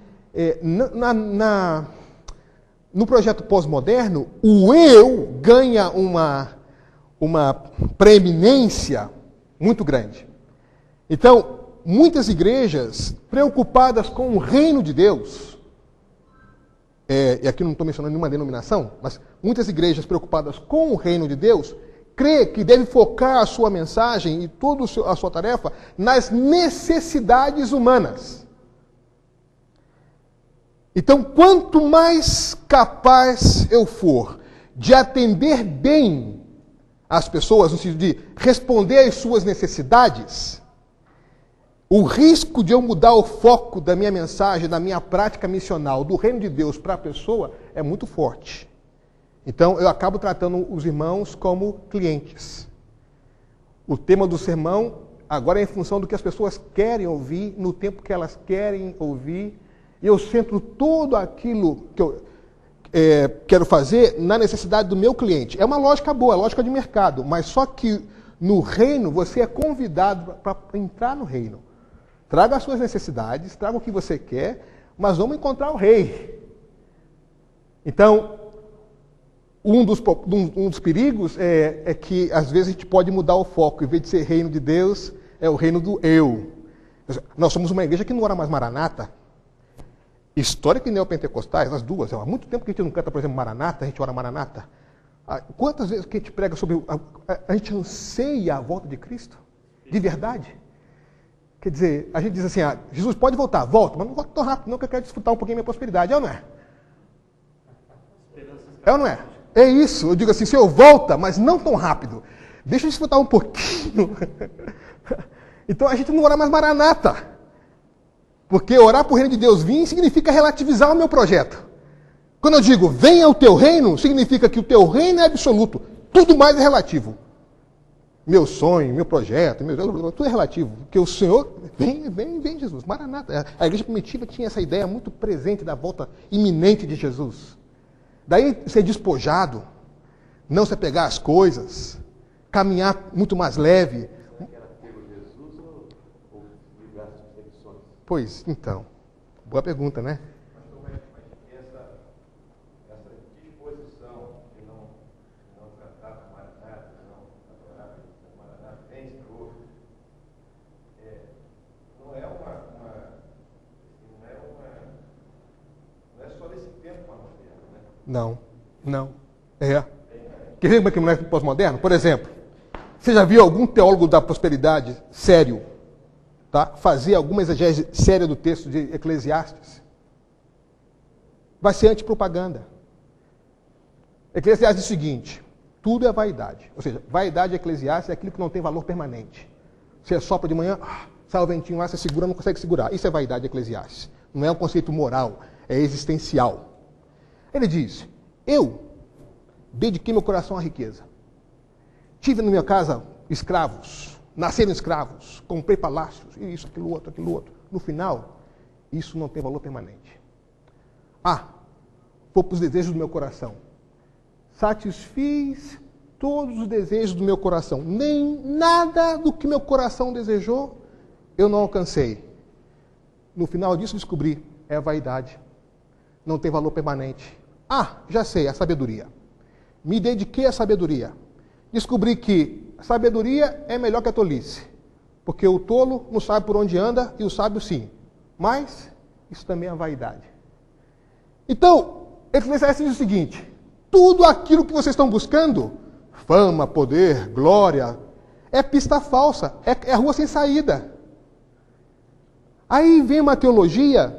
no projeto pós-moderno, o eu ganha uma preeminência muito grande. Então, muitas igrejas preocupadas com o reino de Deus, e aqui não estou mencionando nenhuma denominação, mas muitas igrejas preocupadas com o reino de Deus, crê que deve focar a sua mensagem e toda a sua tarefa nas necessidades humanas. Então, quanto mais capaz eu for de atender bem as pessoas, no sentido de responder às suas necessidades, o risco de eu mudar o foco da minha mensagem, da minha prática missional, do reino de Deus para a pessoa, é muito forte. Então, eu acabo tratando os irmãos como clientes. O tema do sermão agora é em função do que as pessoas querem ouvir, no tempo que elas querem ouvir, e eu centro tudo aquilo que eu quero fazer na necessidade do meu cliente. É uma lógica boa, lógica de mercado, mas só que no reino você é convidado para entrar no reino. Traga as suas necessidades, traga o que você quer, mas vamos encontrar o rei. Então, um dos perigos é que, às vezes, a gente pode mudar o foco. Em vez de ser reino de Deus, é o reino do eu. Nós somos uma igreja que não ora mais Maranata. Histórica e neopentecostais, as duas. Há muito tempo que a gente não canta, por exemplo, Maranata, a gente ora Maranata. Quantas vezes que a gente prega sobre... A gente anseia a volta de Cristo? De verdade? Quer dizer, a gente diz assim, Jesus pode voltar, volta, mas não volta tão rápido não, que eu quero desfrutar um pouquinho da minha prosperidade. É ou não é? É ou não é? É isso, eu digo assim, Senhor, volta, mas não tão rápido. Deixa eu desfrutar um pouquinho. Então a gente não ora mais Maranata. Porque orar para o reino de Deus vir significa relativizar o meu projeto. Quando eu digo venha o teu reino, significa que o teu reino é absoluto. Tudo mais é relativo. Meu sonho, meu projeto, tudo é relativo. Porque o Senhor, vem Jesus, Maranata. A igreja primitiva tinha essa ideia muito presente da volta iminente de Jesus. Daí ser despojado, não se apegar às coisas, caminhar muito mais leve. Era pelo Jesus ou livrar as perseguições? Pois, então, boa pergunta, né? Mas essa disposição de não tratar com Maranata, não adorar com Maranata, vem Senhor, não é só desse tempo pós-moderno, né? Não. Quer ver como é que não é pós-moderno? Por exemplo, você já viu algum teólogo da prosperidade sério, tá, fazer alguma exegese séria do texto de Eclesiastes? Vai ser antipropaganda. Eclesiastes diz o seguinte: tudo é vaidade. Ou seja, vaidade Eclesiastes é aquilo que não tem valor permanente. Você sopra de manhã, sai o ventinho lá, você segura, não consegue segurar. Isso é vaidade Eclesiastes. Não é um conceito moral, é existencial. Ele diz: eu dediquei meu coração à riqueza. Tive na minha casa escravos, nasceram escravos, comprei palácios, isso, aquilo outro. No final, isso não tem valor permanente. Vou para os desejos do meu coração. Satisfiz todos os desejos do meu coração. Nem nada do que meu coração desejou, eu não alcancei. No final disso, descobri, é a vaidade. Não tem valor permanente. Já sei, a sabedoria. Me dediquei à sabedoria. Descobri que a sabedoria é melhor que a tolice. Porque o tolo não sabe por onde anda e o sábio sim. Mas isso também é vaidade. Então, Eclesiastes diz o seguinte: tudo aquilo que vocês estão buscando, fama, poder, glória, é pista falsa, é rua sem saída. Aí vem uma teologia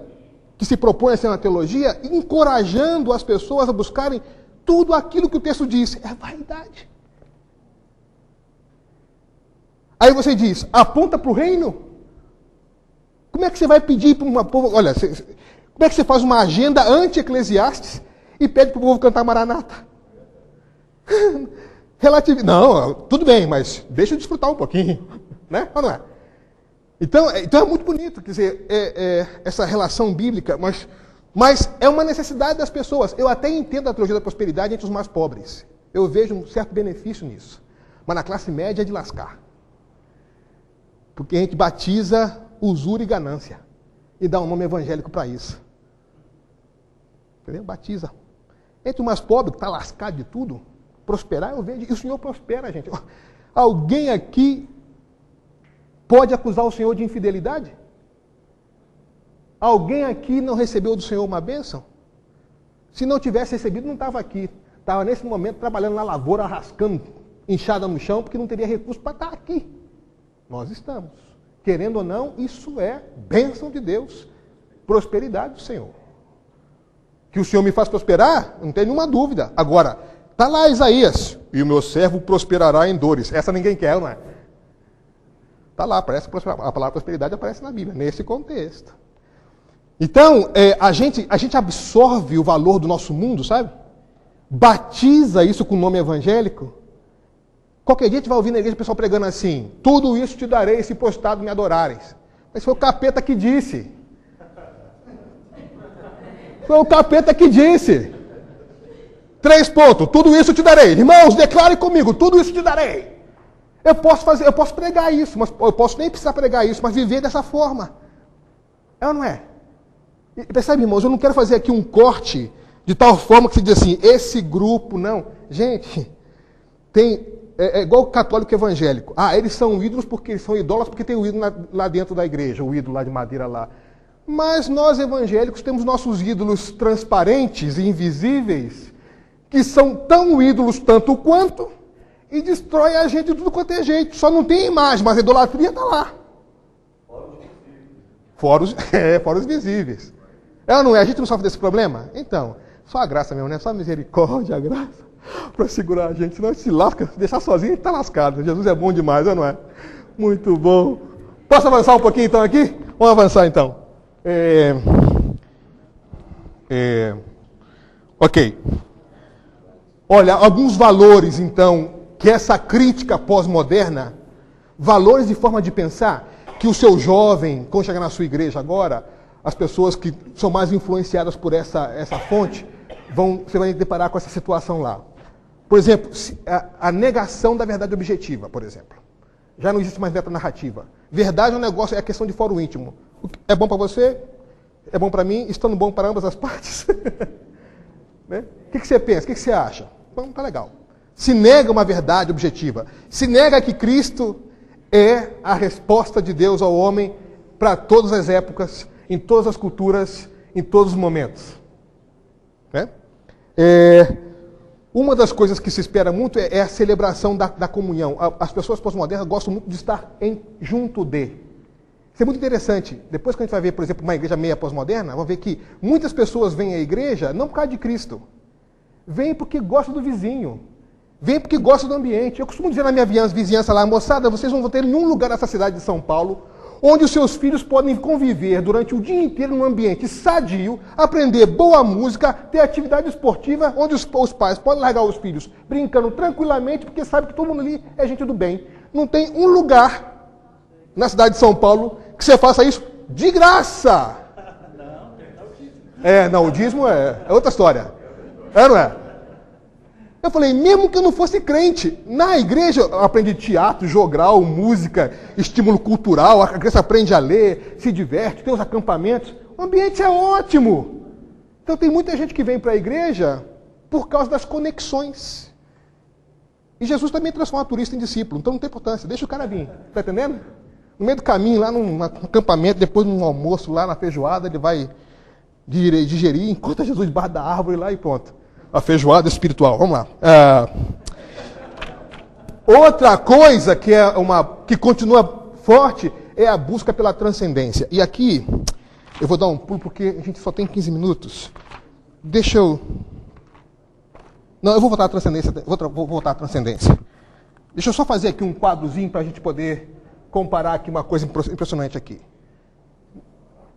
que se propõe a ser uma teologia encorajando as pessoas a buscarem tudo aquilo que o texto diz. É vaidade. Aí você diz, aponta para o reino. Como é que você vai pedir para uma povo... Olha, como é que você faz uma agenda anti-Eclesiastes e pede para o povo cantar Maranata? Não, tudo bem, mas deixa eu desfrutar um pouquinho. Né? Ou não é? Então é muito bonito, quer dizer, essa relação bíblica, mas é uma necessidade das pessoas. Eu até entendo a teologia da prosperidade entre os mais pobres. Eu vejo um certo benefício nisso. Mas na classe média é de lascar. Porque a gente batiza usura e ganância. E dá um nome evangélico para isso. Entendeu? Batiza. Entre o mais pobre, que está lascado de tudo, prosperar, eu vejo. E o Senhor prospera, gente. Alguém aqui pode acusar o Senhor de infidelidade? Alguém aqui não recebeu do Senhor uma bênção? Se não tivesse recebido, não estava aqui. Estava nesse momento trabalhando na lavoura, rascando inchada no chão, porque não teria recurso para estar aqui. Nós estamos. Querendo ou não, isso é bênção de Deus. Prosperidade do Senhor. Que o Senhor me faz prosperar, não tem nenhuma dúvida. Agora, está lá Isaías. E o meu servo prosperará em dores. Essa ninguém quer, não é? Está lá, aparece, a palavra prosperidade aparece na Bíblia, nesse contexto. Então, a gente absorve o valor do nosso mundo, sabe? Batiza isso com o nome evangélico. Qualquer dia a gente vai ouvir na igreja o pessoal pregando assim: tudo isso te darei se postado me adorares. Mas foi o capeta que disse. Foi o capeta que disse. 3 pontos, tudo isso te darei. Irmãos, declare comigo, tudo isso te darei. Eu posso pregar isso, mas eu posso nem precisar pregar isso, mas viver dessa forma. É ou não é? E percebe, irmãos, eu não quero fazer aqui um corte de tal forma que se diz assim, esse grupo, não. Gente, é igual o católico evangélico. Eles são ídolos porque eles são idólatras porque tem o ídolo lá dentro da igreja, o ídolo lá de madeira lá. Mas nós evangélicos temos nossos ídolos transparentes e invisíveis, que são tão ídolos tanto quanto, e destrói a gente de tudo quanto é jeito. Só não tem imagem, mas a idolatria está lá. Fora os visíveis. É ou não é? A gente não sofre desse problema? Então, só a graça mesmo, né? Só a misericórdia, a graça, para segurar a gente. Senão a gente se lasca, se deixar sozinho, a gente está lascado. Jesus é bom demais, ou não é? Muito bom. Posso avançar um pouquinho então aqui? Vamos avançar então. Ok. Olha, alguns valores, então, que essa crítica pós-moderna, valores de forma de pensar, que o seu jovem, quando chegar na sua igreja agora, as pessoas que são mais influenciadas por essa fonte, você vai deparar com essa situação lá. Por exemplo, a negação da verdade objetiva, por exemplo. Já não existe mais metanarrativa. Verdade é um negócio, é a questão de fórum íntimo. É bom para você, é bom para mim, estando bom para ambas as partes. Né? O que você pensa? O que você acha? Bom, tá legal. Se nega uma verdade objetiva. Se nega que Cristo é a resposta de Deus ao homem para todas as épocas, em todas as culturas, em todos os momentos. Né? Uma das coisas que se espera muito é a celebração da comunhão. As pessoas pós-modernas gostam muito de estar junto de. Isso é muito interessante. Depois que a gente vai ver, por exemplo, uma igreja meia pós-moderna, vamos ver que muitas pessoas vêm à igreja não por causa de Cristo. Vêm porque gostam do vizinho. Vêm porque gostam do ambiente. Eu costumo dizer na minha vizinhança lá, moçada, vocês não vão ter nenhum lugar nessa cidade de São Paulo onde os seus filhos podem conviver durante o dia inteiro num ambiente sadio, aprender boa música, ter atividade esportiva, onde os pais podem largar os filhos brincando tranquilamente, porque sabe que todo mundo ali é gente do bem. Não tem um lugar na cidade de São Paulo que você faça isso de graça. Não, o dízimo é outra história. Não é? Eu falei, mesmo que eu não fosse crente, na igreja eu aprendi teatro, jogral, música, estímulo cultural, a criança aprende a ler, se diverte, tem os acampamentos, o ambiente é ótimo. Então tem muita gente que vem para a igreja por causa das conexões. E Jesus também transforma turista em discípulo, então não tem importância, deixa o cara vir, tá entendendo? No meio do caminho, lá num acampamento, depois num almoço, lá na feijoada, ele vai digerir, encontra Jesus debaixo da árvore lá e pronto. A feijoada espiritual. Vamos lá. Outra coisa que continua forte é a busca pela transcendência. E aqui, eu vou dar um pulo porque a gente só tem 15 minutos. Não, eu vou voltar à transcendência. Vou voltar à transcendência. Deixa eu só fazer aqui um quadrozinho para a gente poder comparar aqui uma coisa impressionante aqui.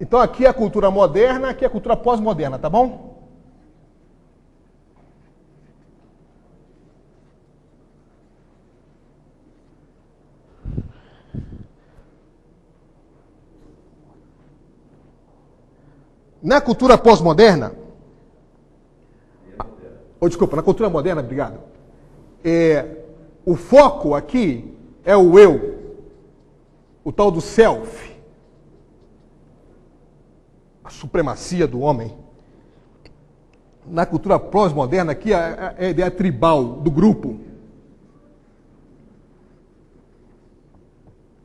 Então aqui é a cultura moderna, aqui é a cultura pós-moderna, tá bom? Na cultura pós-moderna, na cultura moderna, obrigado, o foco aqui é o eu, o tal do self, a supremacia do homem. Na cultura pós-moderna, aqui é a ideia tribal, do grupo.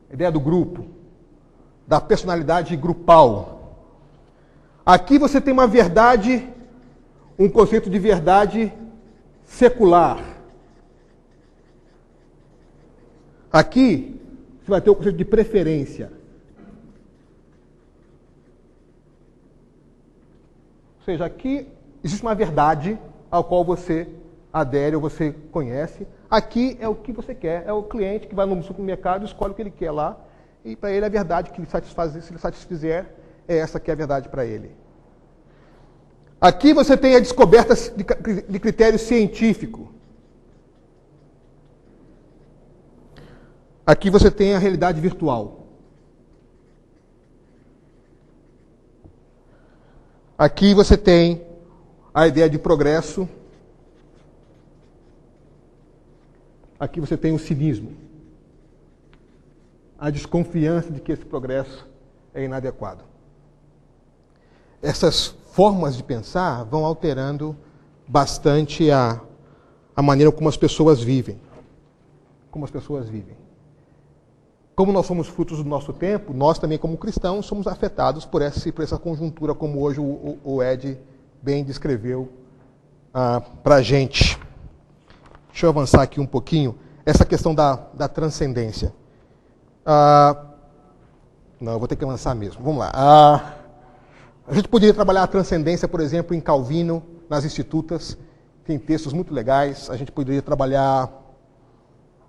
A ideia do grupo, da personalidade grupal. Aqui você tem uma verdade, um conceito de verdade secular. Aqui você vai ter o conceito de preferência. Ou seja, aqui existe uma verdade ao qual você adere ou você conhece. Aqui é o que você quer, é o cliente que vai no supermercado e escolhe o que ele quer lá. E para ele a verdade que ele satisfaz, se ele satisfizer, é essa que é a verdade para ele. Aqui você tem a descoberta de critério científico. Aqui você tem a realidade virtual. Aqui você tem a ideia de progresso. Aqui você tem o cinismo. A desconfiança de que esse progresso é inadequado. Essas formas de pensar vão alterando bastante a maneira como as pessoas vivem. Como as pessoas vivem. Como nós somos frutos do nosso tempo, nós também, como cristãos, somos afetados por essa conjuntura, como hoje o Ed bem descreveu para a gente. Deixa eu avançar aqui um pouquinho. Essa questão da transcendência. Não, eu vou ter que avançar mesmo. Vamos lá. A gente poderia trabalhar a transcendência, por exemplo, em Calvino, nas Institutas. Tem textos muito legais. A gente poderia trabalhar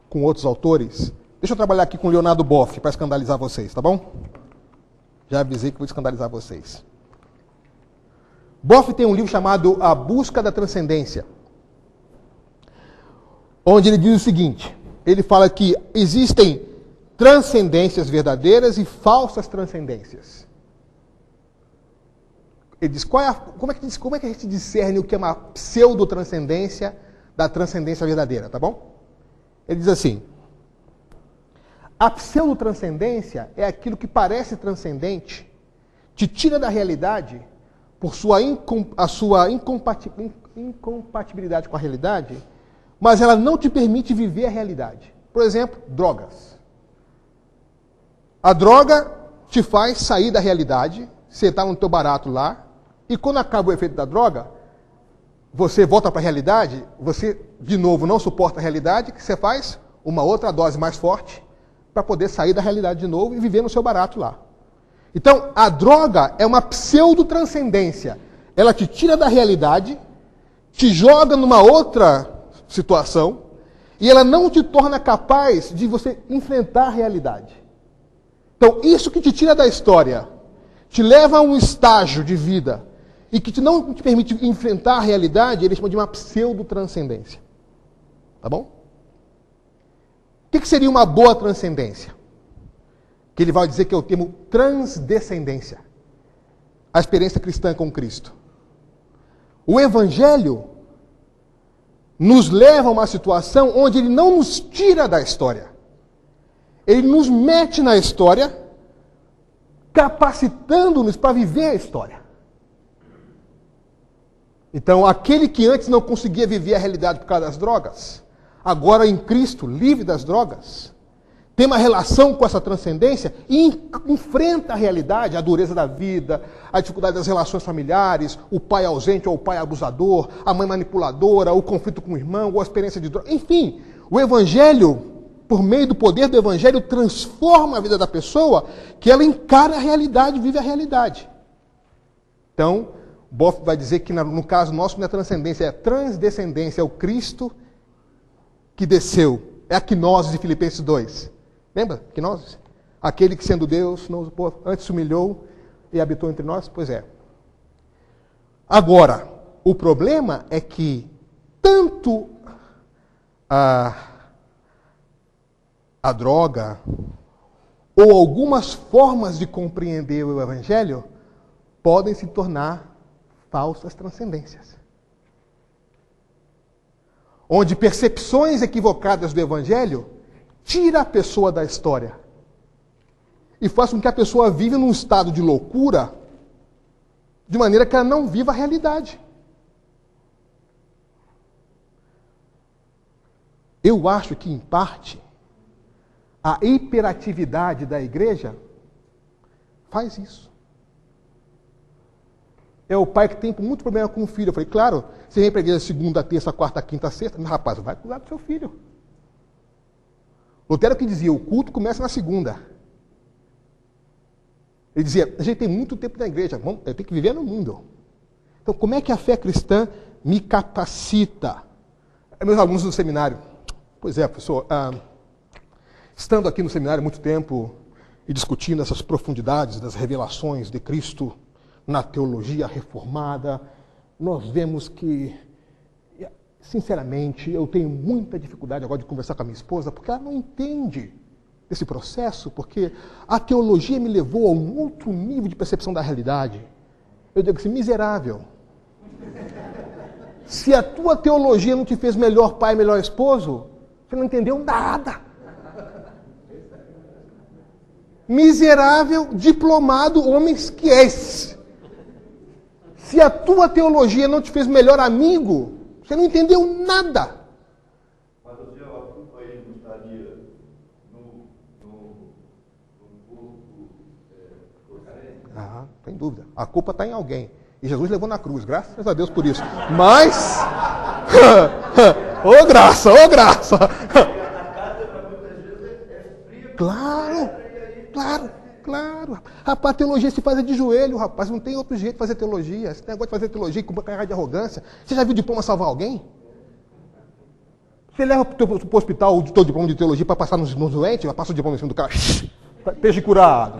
com outros autores. Deixa eu trabalhar aqui com Leonardo Boff para escandalizar vocês, tá bom? Já avisei que vou escandalizar vocês. Boff tem um livro chamado A Busca da Transcendência, onde ele diz o seguinte, ele fala que existem transcendências verdadeiras e falsas transcendências. Ele diz, como é que a gente discerne o que é uma pseudo-transcendência da transcendência verdadeira, tá bom? Ele diz assim, a pseudo-transcendência é aquilo que parece transcendente, te tira da realidade por sua incompatibilidade com a realidade, mas ela não te permite viver a realidade. Por exemplo, drogas. A droga te faz sair da realidade, você está no teu barato lá, e quando acaba o efeito da droga, você volta para a realidade, você, de novo, não suporta a realidade, o que você faz? Uma outra dose mais forte, para poder sair da realidade de novo e viver no seu barato lá. Então, a droga é uma pseudo-transcendência. Ela te tira da realidade, te joga numa outra situação, e ela não te torna capaz de você enfrentar a realidade. Então, isso que te tira da história, te leva a um estágio de vida, e que não te permite enfrentar a realidade, ele chama de uma pseudo-transcendência. Tá bom? O que seria uma boa transcendência? Que ele vai dizer que é o termo transdescendência. A experiência cristã com Cristo. O Evangelho nos leva a uma situação onde ele não nos tira da história. Ele nos mete na história, capacitando-nos para viver a história. Então, aquele que antes não conseguia viver a realidade por causa das drogas, agora em Cristo, livre das drogas, tem uma relação com essa transcendência e enfrenta a realidade, a dureza da vida, a dificuldade das relações familiares, o pai ausente ou o pai abusador, a mãe manipuladora, o conflito com o irmão, ou a experiência de droga. Enfim, o Evangelho, por meio do poder do Evangelho, transforma a vida da pessoa, que ela encara a realidade, vive a realidade. Então, Boff vai dizer que no caso nosso não é transcendência, é transdescendência, é o Cristo que desceu. É a quinose de Filipenses 2. Lembra? Quinose? Aquele que sendo Deus, antes se humilhou e habitou entre nós? Pois é. Agora, o problema é que tanto a droga ou algumas formas de compreender o Evangelho podem se tornar falsas transcendências. Onde percepções equivocadas do Evangelho tira a pessoa da história e faz com que a pessoa viva num estado de loucura, de maneira que ela não viva a realidade. Eu acho que, em parte, a hiperatividade da igreja faz isso. É o pai que tem muito problema com o filho. Eu falei, claro, você vem para a igreja segunda, terça, quarta, quinta, sexta, mas, rapaz, vai cuidar do seu filho. Lutero que dizia, o culto começa na segunda. Ele dizia, a gente tem muito tempo na igreja, eu tenho que viver no mundo. Então, como é que a fé cristã me capacita? Meus alunos do seminário, pois é, professor, estando aqui no seminário há muito tempo e discutindo essas profundidades das revelações de Cristo na teologia reformada, nós vemos que, sinceramente, eu tenho muita dificuldade agora de conversar com a minha esposa, porque ela não entende esse processo, porque a teologia me levou a um outro nível de percepção da realidade. Eu digo assim, miserável. Se a tua teologia não te fez melhor pai, melhor esposo, você não entendeu nada. Miserável, diplomado, homens que és. Se a tua teologia não te fez melhor amigo, você não entendeu nada. Mas o senhor, a culpa aí não estaria no corpo sem dúvida. A culpa está em alguém. E Jesus levou na cruz, graças a Deus por isso. Mas, ô graça, ô graça. Claro. Rapaz, a teologia se faz de joelho, rapaz. Não tem outro jeito de fazer teologia. Esse negócio de fazer teologia com uma cara de arrogância. Você já viu o diploma salvar alguém? Você leva para o hospital o teu diploma de teologia para passar nos doentes, vai passar o diploma em cima do cara. Esteja curado.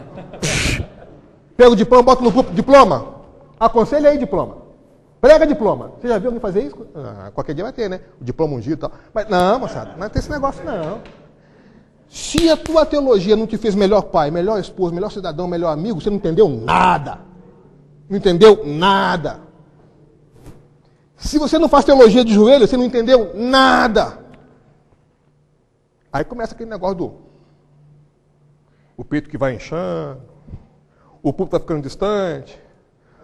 Pega o diploma, bota no diploma. Aconselha aí, diploma. Prega diploma. Você já viu alguém fazer isso? Qualquer dia vai ter, né? O diploma ungido e tal. Mas não, moçada, não tem esse negócio não. Se a tua teologia não te fez melhor pai, melhor esposo, melhor cidadão, melhor amigo, você não entendeu nada. Não entendeu nada. Se você não faz teologia de joelho, você não entendeu nada. Aí começa aquele negócio o peito que vai inchando, o público está ficando distante.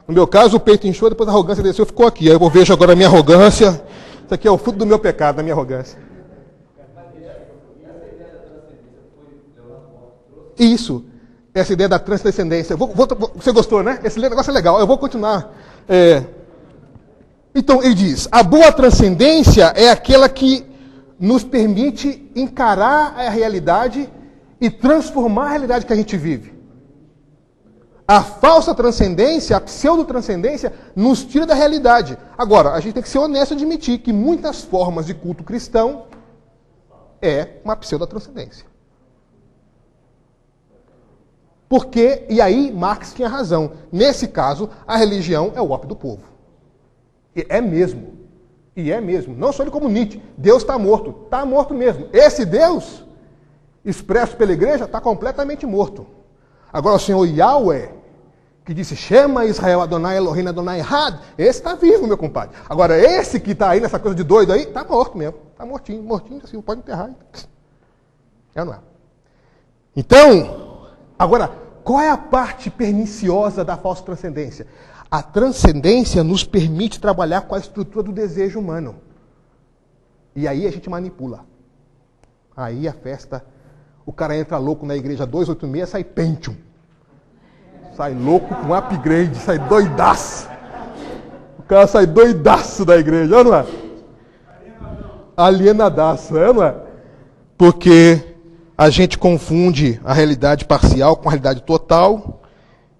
No meu caso, o peito inchou, depois a arrogância desceu, ficou aqui. Aí eu vejo agora a minha arrogância. Isso aqui é o fruto do meu pecado, da minha arrogância. Isso. Essa ideia da transcendência. Você gostou, né? Esse negócio é legal. Eu vou continuar. Então, ele diz, a boa transcendência é aquela que nos permite encarar a realidade e transformar a realidade que a gente vive. A falsa transcendência, a pseudo-transcendência, nos tira da realidade. Agora, a gente tem que ser honesto e admitir que muitas formas de culto cristão é uma pseudo-transcendência. Porque, e aí Marx tinha razão, nesse caso, a religião é o ópio do povo. E é mesmo. E é mesmo. Não só ele como Nietzsche. Deus está morto mesmo. Esse Deus, expresso pela igreja, está completamente morto. Agora o Senhor Yahweh, que disse, Shema Israel Adonai Elohim Adonai Had, esse está vivo, meu compadre. Agora esse que está aí nessa coisa de doido aí, está morto mesmo. Está mortinho, assim, pode enterrar. É ou não é? Então, agora, qual é a parte perniciosa da falsa transcendência? A transcendência nos permite trabalhar com a estrutura do desejo humano. E aí a gente manipula. Aí a festa, o cara entra louco na igreja 286, sai Pentium. Sai louco com upgrade, sai doidaço. O cara sai doidaço da igreja, é ou não é? Alienadaço, é ou não é? Porque a gente confunde a realidade parcial com a realidade total.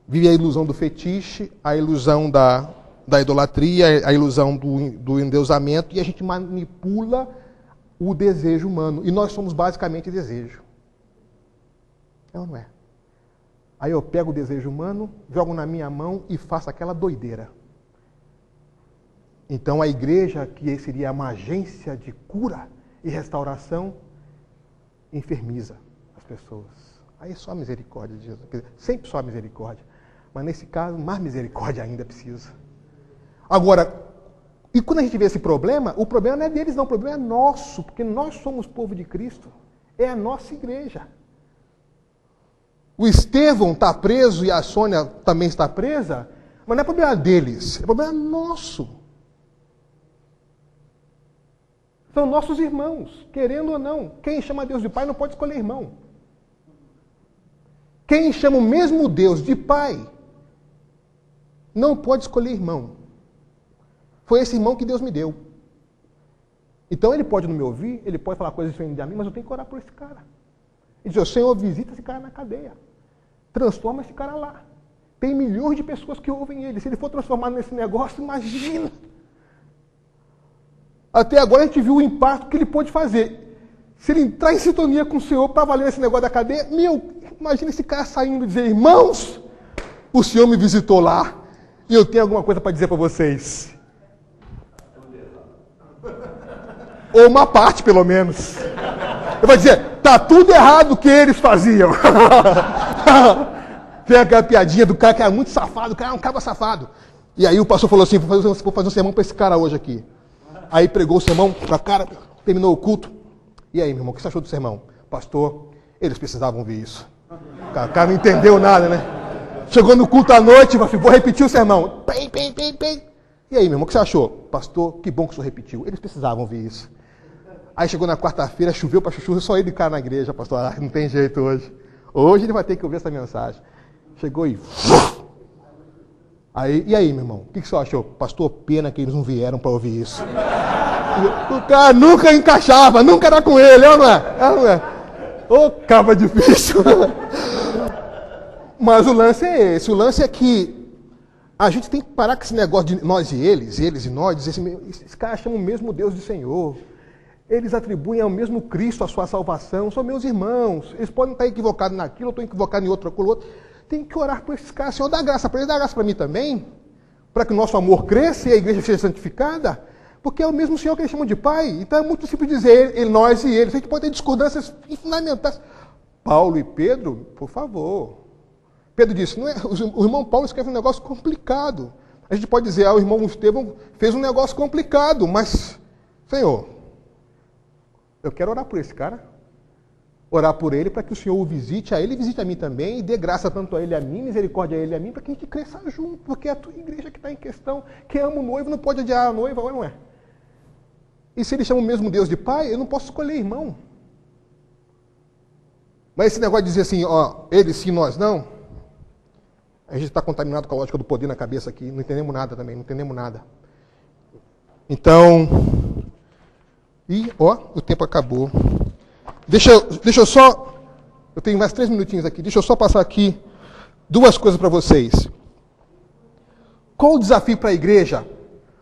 Vive a ilusão do fetiche, a ilusão da idolatria, a ilusão do endeusamento, e a gente manipula o desejo humano. E nós somos basicamente desejo. É ou não é? Aí eu pego o desejo humano, jogo na minha mão e faço aquela doideira. Então a igreja, que seria uma agência de cura e restauração, enfermiza as pessoas. Aí é só misericórdia de Jesus. Sempre só misericórdia. Mas nesse caso, mais misericórdia ainda precisa. Agora, e quando a gente vê esse problema, o problema não é deles não, o problema é nosso, porque nós somos povo de Cristo. É a nossa igreja. O Estevão está preso e a Sônia também está presa, mas não é problema deles, é problema nosso. São nossos irmãos, querendo ou não. Quem chama Deus de Pai não pode escolher irmão. Quem chama o mesmo Deus de Pai não pode escolher irmão. Foi esse irmão que Deus me deu. Então ele pode não me ouvir, ele pode falar coisas diferentes de mim, mas eu tenho que orar por esse cara. Ele diz, Senhor, visita esse cara na cadeia. Transforma esse cara lá. Tem milhões de pessoas que ouvem ele. Se ele for transformado nesse negócio, imagina. Até agora a gente viu o impacto que ele pode fazer. Se ele entrar em sintonia com o Senhor para valer esse negócio da cadeia, imagina esse cara saindo e dizer, irmãos, o Senhor me visitou lá e eu tenho alguma coisa para dizer para vocês. Ou uma parte, pelo menos. Eu vou dizer, tá tudo errado o que eles faziam. Tem aquela piadinha do cara que era muito safado, o cara é um cabra safado. E aí o pastor falou assim, vou fazer um sermão para esse cara hoje aqui. Aí pregou o sermão para o cara, terminou o culto. E aí, meu irmão, o que você achou do sermão? Pastor, eles precisavam ver isso. O cara não entendeu nada, né? Chegou no culto à noite, vou repetir o sermão. E aí, meu irmão, o que você achou? Pastor, que bom que o senhor repetiu. Eles precisavam ver isso. Aí chegou na quarta-feira, choveu para chuchu, só ele cara na igreja, pastor. Ah, não tem jeito hoje. Hoje ele vai ter que ouvir essa mensagem. Chegou e... E aí, meu irmão, o que você achou? Pastor, pena que eles não vieram para ouvir isso. O cara nunca encaixava, nunca era com ele, não é? Ô, caba difícil. Mas o lance é esse, o lance é que a gente tem que parar com esse negócio de nós e eles e nós, dizer assim, esses caras chamam o mesmo Deus de Senhor. Eles atribuem ao mesmo Cristo a sua salvação, são meus irmãos. Eles podem estar equivocados naquilo, eu estou equivocado em outro. Tem que orar por esses caras. Senhor, dá graça para eles, dá graça para mim também. para que o nosso amor cresça e a igreja seja santificada? Porque é o mesmo Senhor que eles chamam de Pai. Então é muito simples dizer ele, nós e eles. A gente pode ter discordâncias fundamentais. Paulo e Pedro, por favor. Pedro disse, não é, o irmão Paulo escreve um negócio complicado. A gente pode dizer, o irmão Estevão fez um negócio complicado, mas, Senhor, eu quero orar por esse cara. Orar por ele para que o Senhor o visite, a ele visite a mim também, e dê graça tanto a ele a mim, misericórdia a ele a mim, para que a gente cresça junto, porque é a tua igreja que está em questão. Quem ama o noivo não pode adiar a noiva, ou não é? E se ele chama o mesmo Deus de Pai, eu não posso escolher irmão. Mas esse negócio de dizer assim, ó, ele sim, nós não, a gente está contaminado com a lógica do poder na cabeça aqui, não entendemos nada também, não entendemos nada. Então, o tempo acabou. Deixa eu só, eu tenho mais 3 minutinhos aqui, deixa eu só passar aqui 2 coisas para vocês. Qual o desafio para a igreja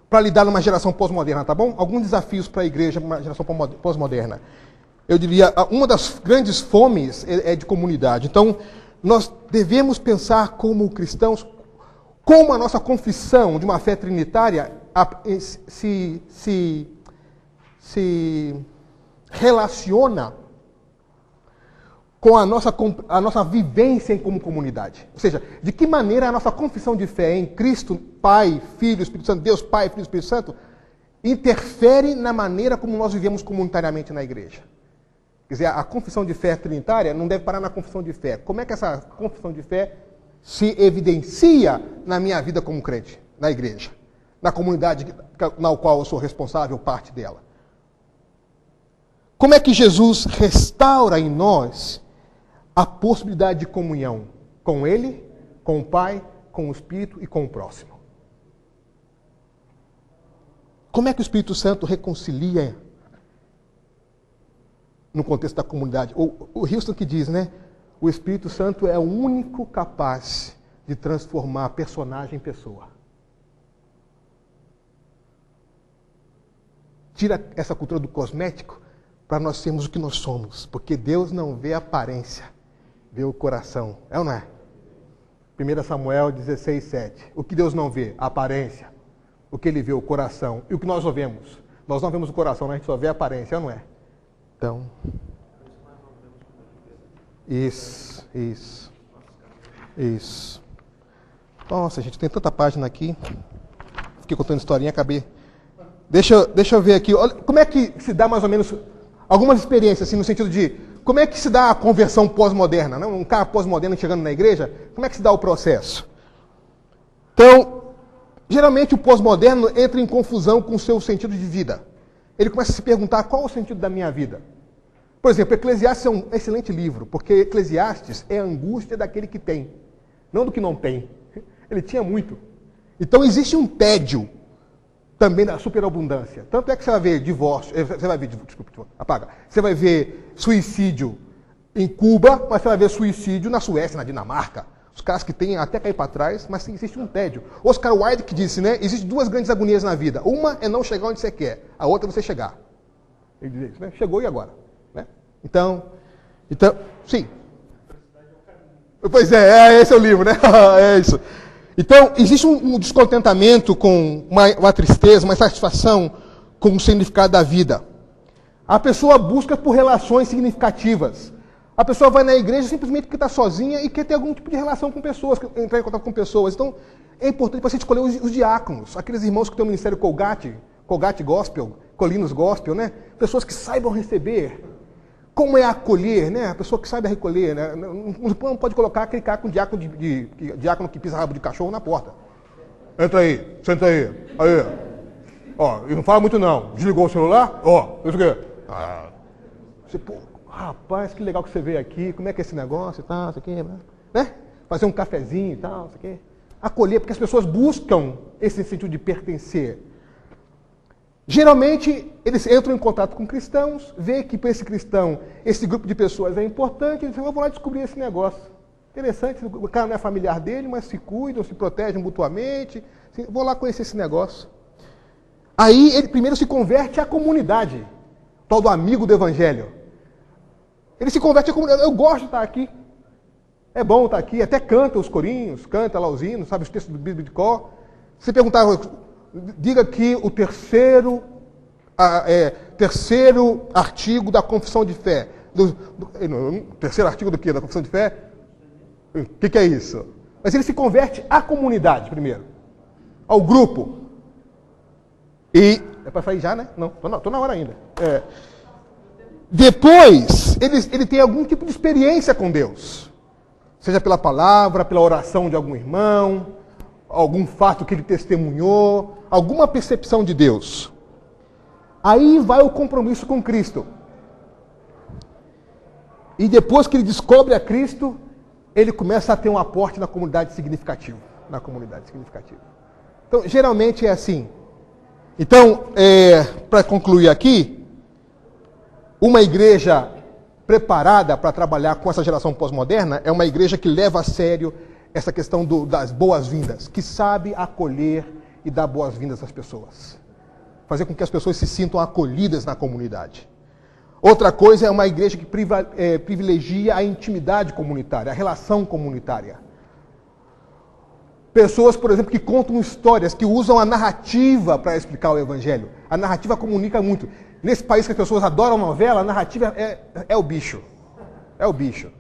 para lidar numa geração pós-moderna, tá bom? Alguns desafios para a igreja numa geração pós-moderna. Eu diria, uma das grandes fomes é de comunidade. Então, nós devemos pensar como cristãos, como a nossa confissão de uma fé trinitária se relaciona com a nossa vivência como comunidade. Ou seja, de que maneira a nossa confissão de fé em Cristo, Pai, Filho, Espírito Santo, Deus, Pai, Filho e Espírito Santo, interfere na maneira como nós vivemos comunitariamente na igreja. Quer dizer, a confissão de fé trinitária não deve parar na confissão de fé. Como é que essa confissão de fé se evidencia na minha vida como crente, na igreja, na comunidade na qual eu sou responsável, parte dela? Como é que Jesus restaura em nós a possibilidade de comunhão com Ele, com o Pai, com o Espírito e com o próximo? Como é que o Espírito Santo reconcilia no contexto da comunidade? O Houston que diz, né? O Espírito Santo é o único capaz de transformar personagem em pessoa. Tira essa cultura do cosmético para nós sermos o que nós somos. Porque Deus não vê a aparência, vê o coração. É ou não é? 1 Samuel 16:7. O que Deus não vê? A aparência. O que Ele vê? O coração. E o que nós só vemos? Nós não vemos o coração, a gente só vê a aparência, é ou não é? Então, isso. Nossa, gente, tem tanta página aqui. Fiquei contando historinha, acabei. Deixa eu ver aqui. Olha, como é que se dá mais ou menos algumas experiências, assim, no sentido de como é que se dá a conversão pós-moderna, né? Um cara pós-moderno chegando na igreja, como é que se dá o processo? Então, geralmente o pós-moderno entra em confusão com o seu sentido de vida. Ele começa a se perguntar qual é o sentido da minha vida. Por exemplo, Eclesiastes é um excelente livro, porque Eclesiastes é a angústia daquele que tem, não do que não tem. Ele tinha muito. Então existe um tédio também da superabundância. Tanto é que você vai ver divórcio, você vai ver suicídio em Cuba, mas você vai ver suicídio na Suécia, na Dinamarca. Os caras que têm até cair para trás, mas existe um tédio. Oscar Wilde que disse, né? Existem 2 grandes agonias na vida. Uma é não chegar onde você quer, a outra é você chegar. Ele diz isso, né? Chegou e agora? Né? Então, sim. Pois esse é o livro, né? É isso. Então, existe um descontentamento com uma tristeza, uma insatisfação com o significado da vida. A pessoa busca por relações significativas. A pessoa vai na igreja simplesmente porque está sozinha e quer ter algum tipo de relação com pessoas, entrar em contato com pessoas. Então, é importante para você escolher os diáconos, aqueles irmãos que têm o ministério Colgate Gospel, Colinos Gospel, né? Pessoas que saibam receber. Como é acolher, né? A pessoa que sabe recolher, né? Não pode colocar aquele cara com diácono que pisa rabo de cachorro na porta. Entra aí, senta aí. Aí. Ó, e não fala muito não. Desligou o celular? Ó, isso aqui. Você, pô, rapaz, que legal que você veio aqui. Como é que é esse negócio e tal, isso aqui, né? Fazer um cafezinho e tal, isso aqui. Acolher, porque as pessoas buscam esse sentido de pertencer. Geralmente, eles entram em contato com cristãos, vê que para esse cristão, esse grupo de pessoas é importante, e dizem, eu vou lá descobrir esse negócio. Interessante, o cara não é familiar dele, mas se cuidam, se protegem mutuamente. Vou lá conhecer esse negócio. Aí, ele primeiro se converte à comunidade, tal do amigo do evangelho. Ele se converte à comunidade. Eu gosto de estar aqui. É bom estar aqui. Até canta os corinhos, canta lá os hinos, sabe os textos do Bíblia de cor. Se perguntar, diga aqui o terceiro artigo da confissão de fé. Terceiro artigo do quê? Da confissão de fé? O que é isso? Mas ele se converte à comunidade primeiro, ao grupo. E é para sair já, né? Não, estou na hora ainda. Depois, ele tem algum tipo de experiência com Deus. Seja pela palavra, pela oração de algum irmão, algum fato que ele testemunhou, alguma percepção de Deus. Aí vai o compromisso com Cristo. E depois que ele descobre a Cristo, ele começa a ter um aporte na comunidade significativo. Então, geralmente é assim. Então, para concluir aqui, uma igreja preparada para trabalhar com essa geração pós-moderna é uma igreja que leva a sério essa questão das boas-vindas, que sabe acolher e dar boas-vindas às pessoas. Fazer com que as pessoas se sintam acolhidas na comunidade. Outra coisa é uma igreja que privilegia a intimidade comunitária, a relação comunitária. Pessoas, por exemplo, que contam histórias, que usam a narrativa para explicar o evangelho. A narrativa comunica muito. Nesse país que as pessoas adoram novela, a narrativa é o bicho. É o bicho.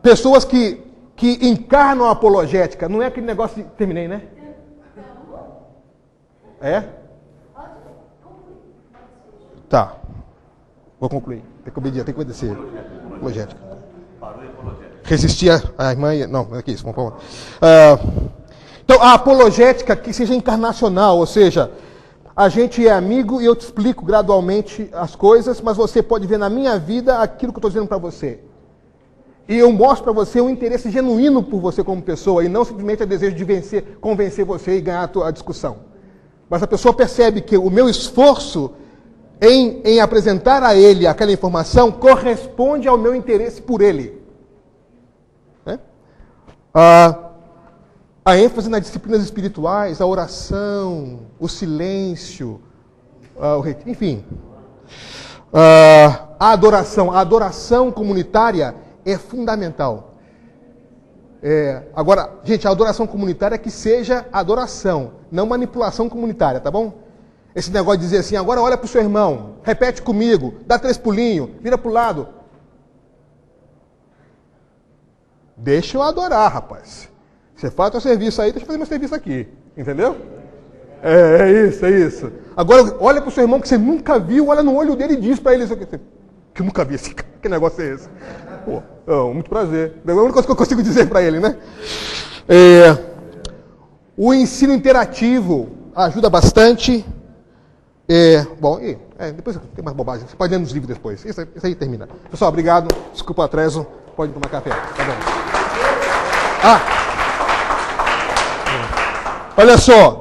Pessoas que encarnam a apologética. Não é aquele negócio de... Terminei, né? Tá. Vou concluir. Tem que obedecer. Apologética. Resistir a irmã... Não, não é isso. Vamos então, a apologética que seja encarnacional, ou seja, a gente é amigo e eu te explico gradualmente as coisas, mas você pode ver na minha vida aquilo que eu estou dizendo para você. E eu mostro para você um interesse genuíno por você como pessoa, e não simplesmente o desejo de convencer você e ganhar a discussão. Mas a pessoa percebe que o meu esforço em apresentar a ele aquela informação corresponde ao meu interesse por ele. A ênfase nas disciplinas espirituais, a oração, o silêncio, enfim. A adoração comunitária é fundamental. Agora, gente, a adoração comunitária é que seja adoração, não manipulação comunitária, tá bom? Esse negócio de dizer assim, agora olha para o seu irmão, repete comigo, dá 3 pulinhos, vira para o lado. Deixa eu adorar, rapaz. Você faz o seu serviço aí, deixa eu fazer meu serviço aqui. Entendeu? É isso. Agora, olha para o seu irmão que você nunca viu, olha no olho dele e diz para ele isso aqui. Que eu nunca vi esse cara. Que negócio é esse? Pô, muito prazer. É a única coisa que eu consigo dizer para ele, né? O ensino interativo ajuda bastante. Depois tem mais bobagem. Você pode ler nos livros depois. Isso aí termina. Pessoal, obrigado. Desculpa o atraso. Pode tomar café. Tá bom. Olha só.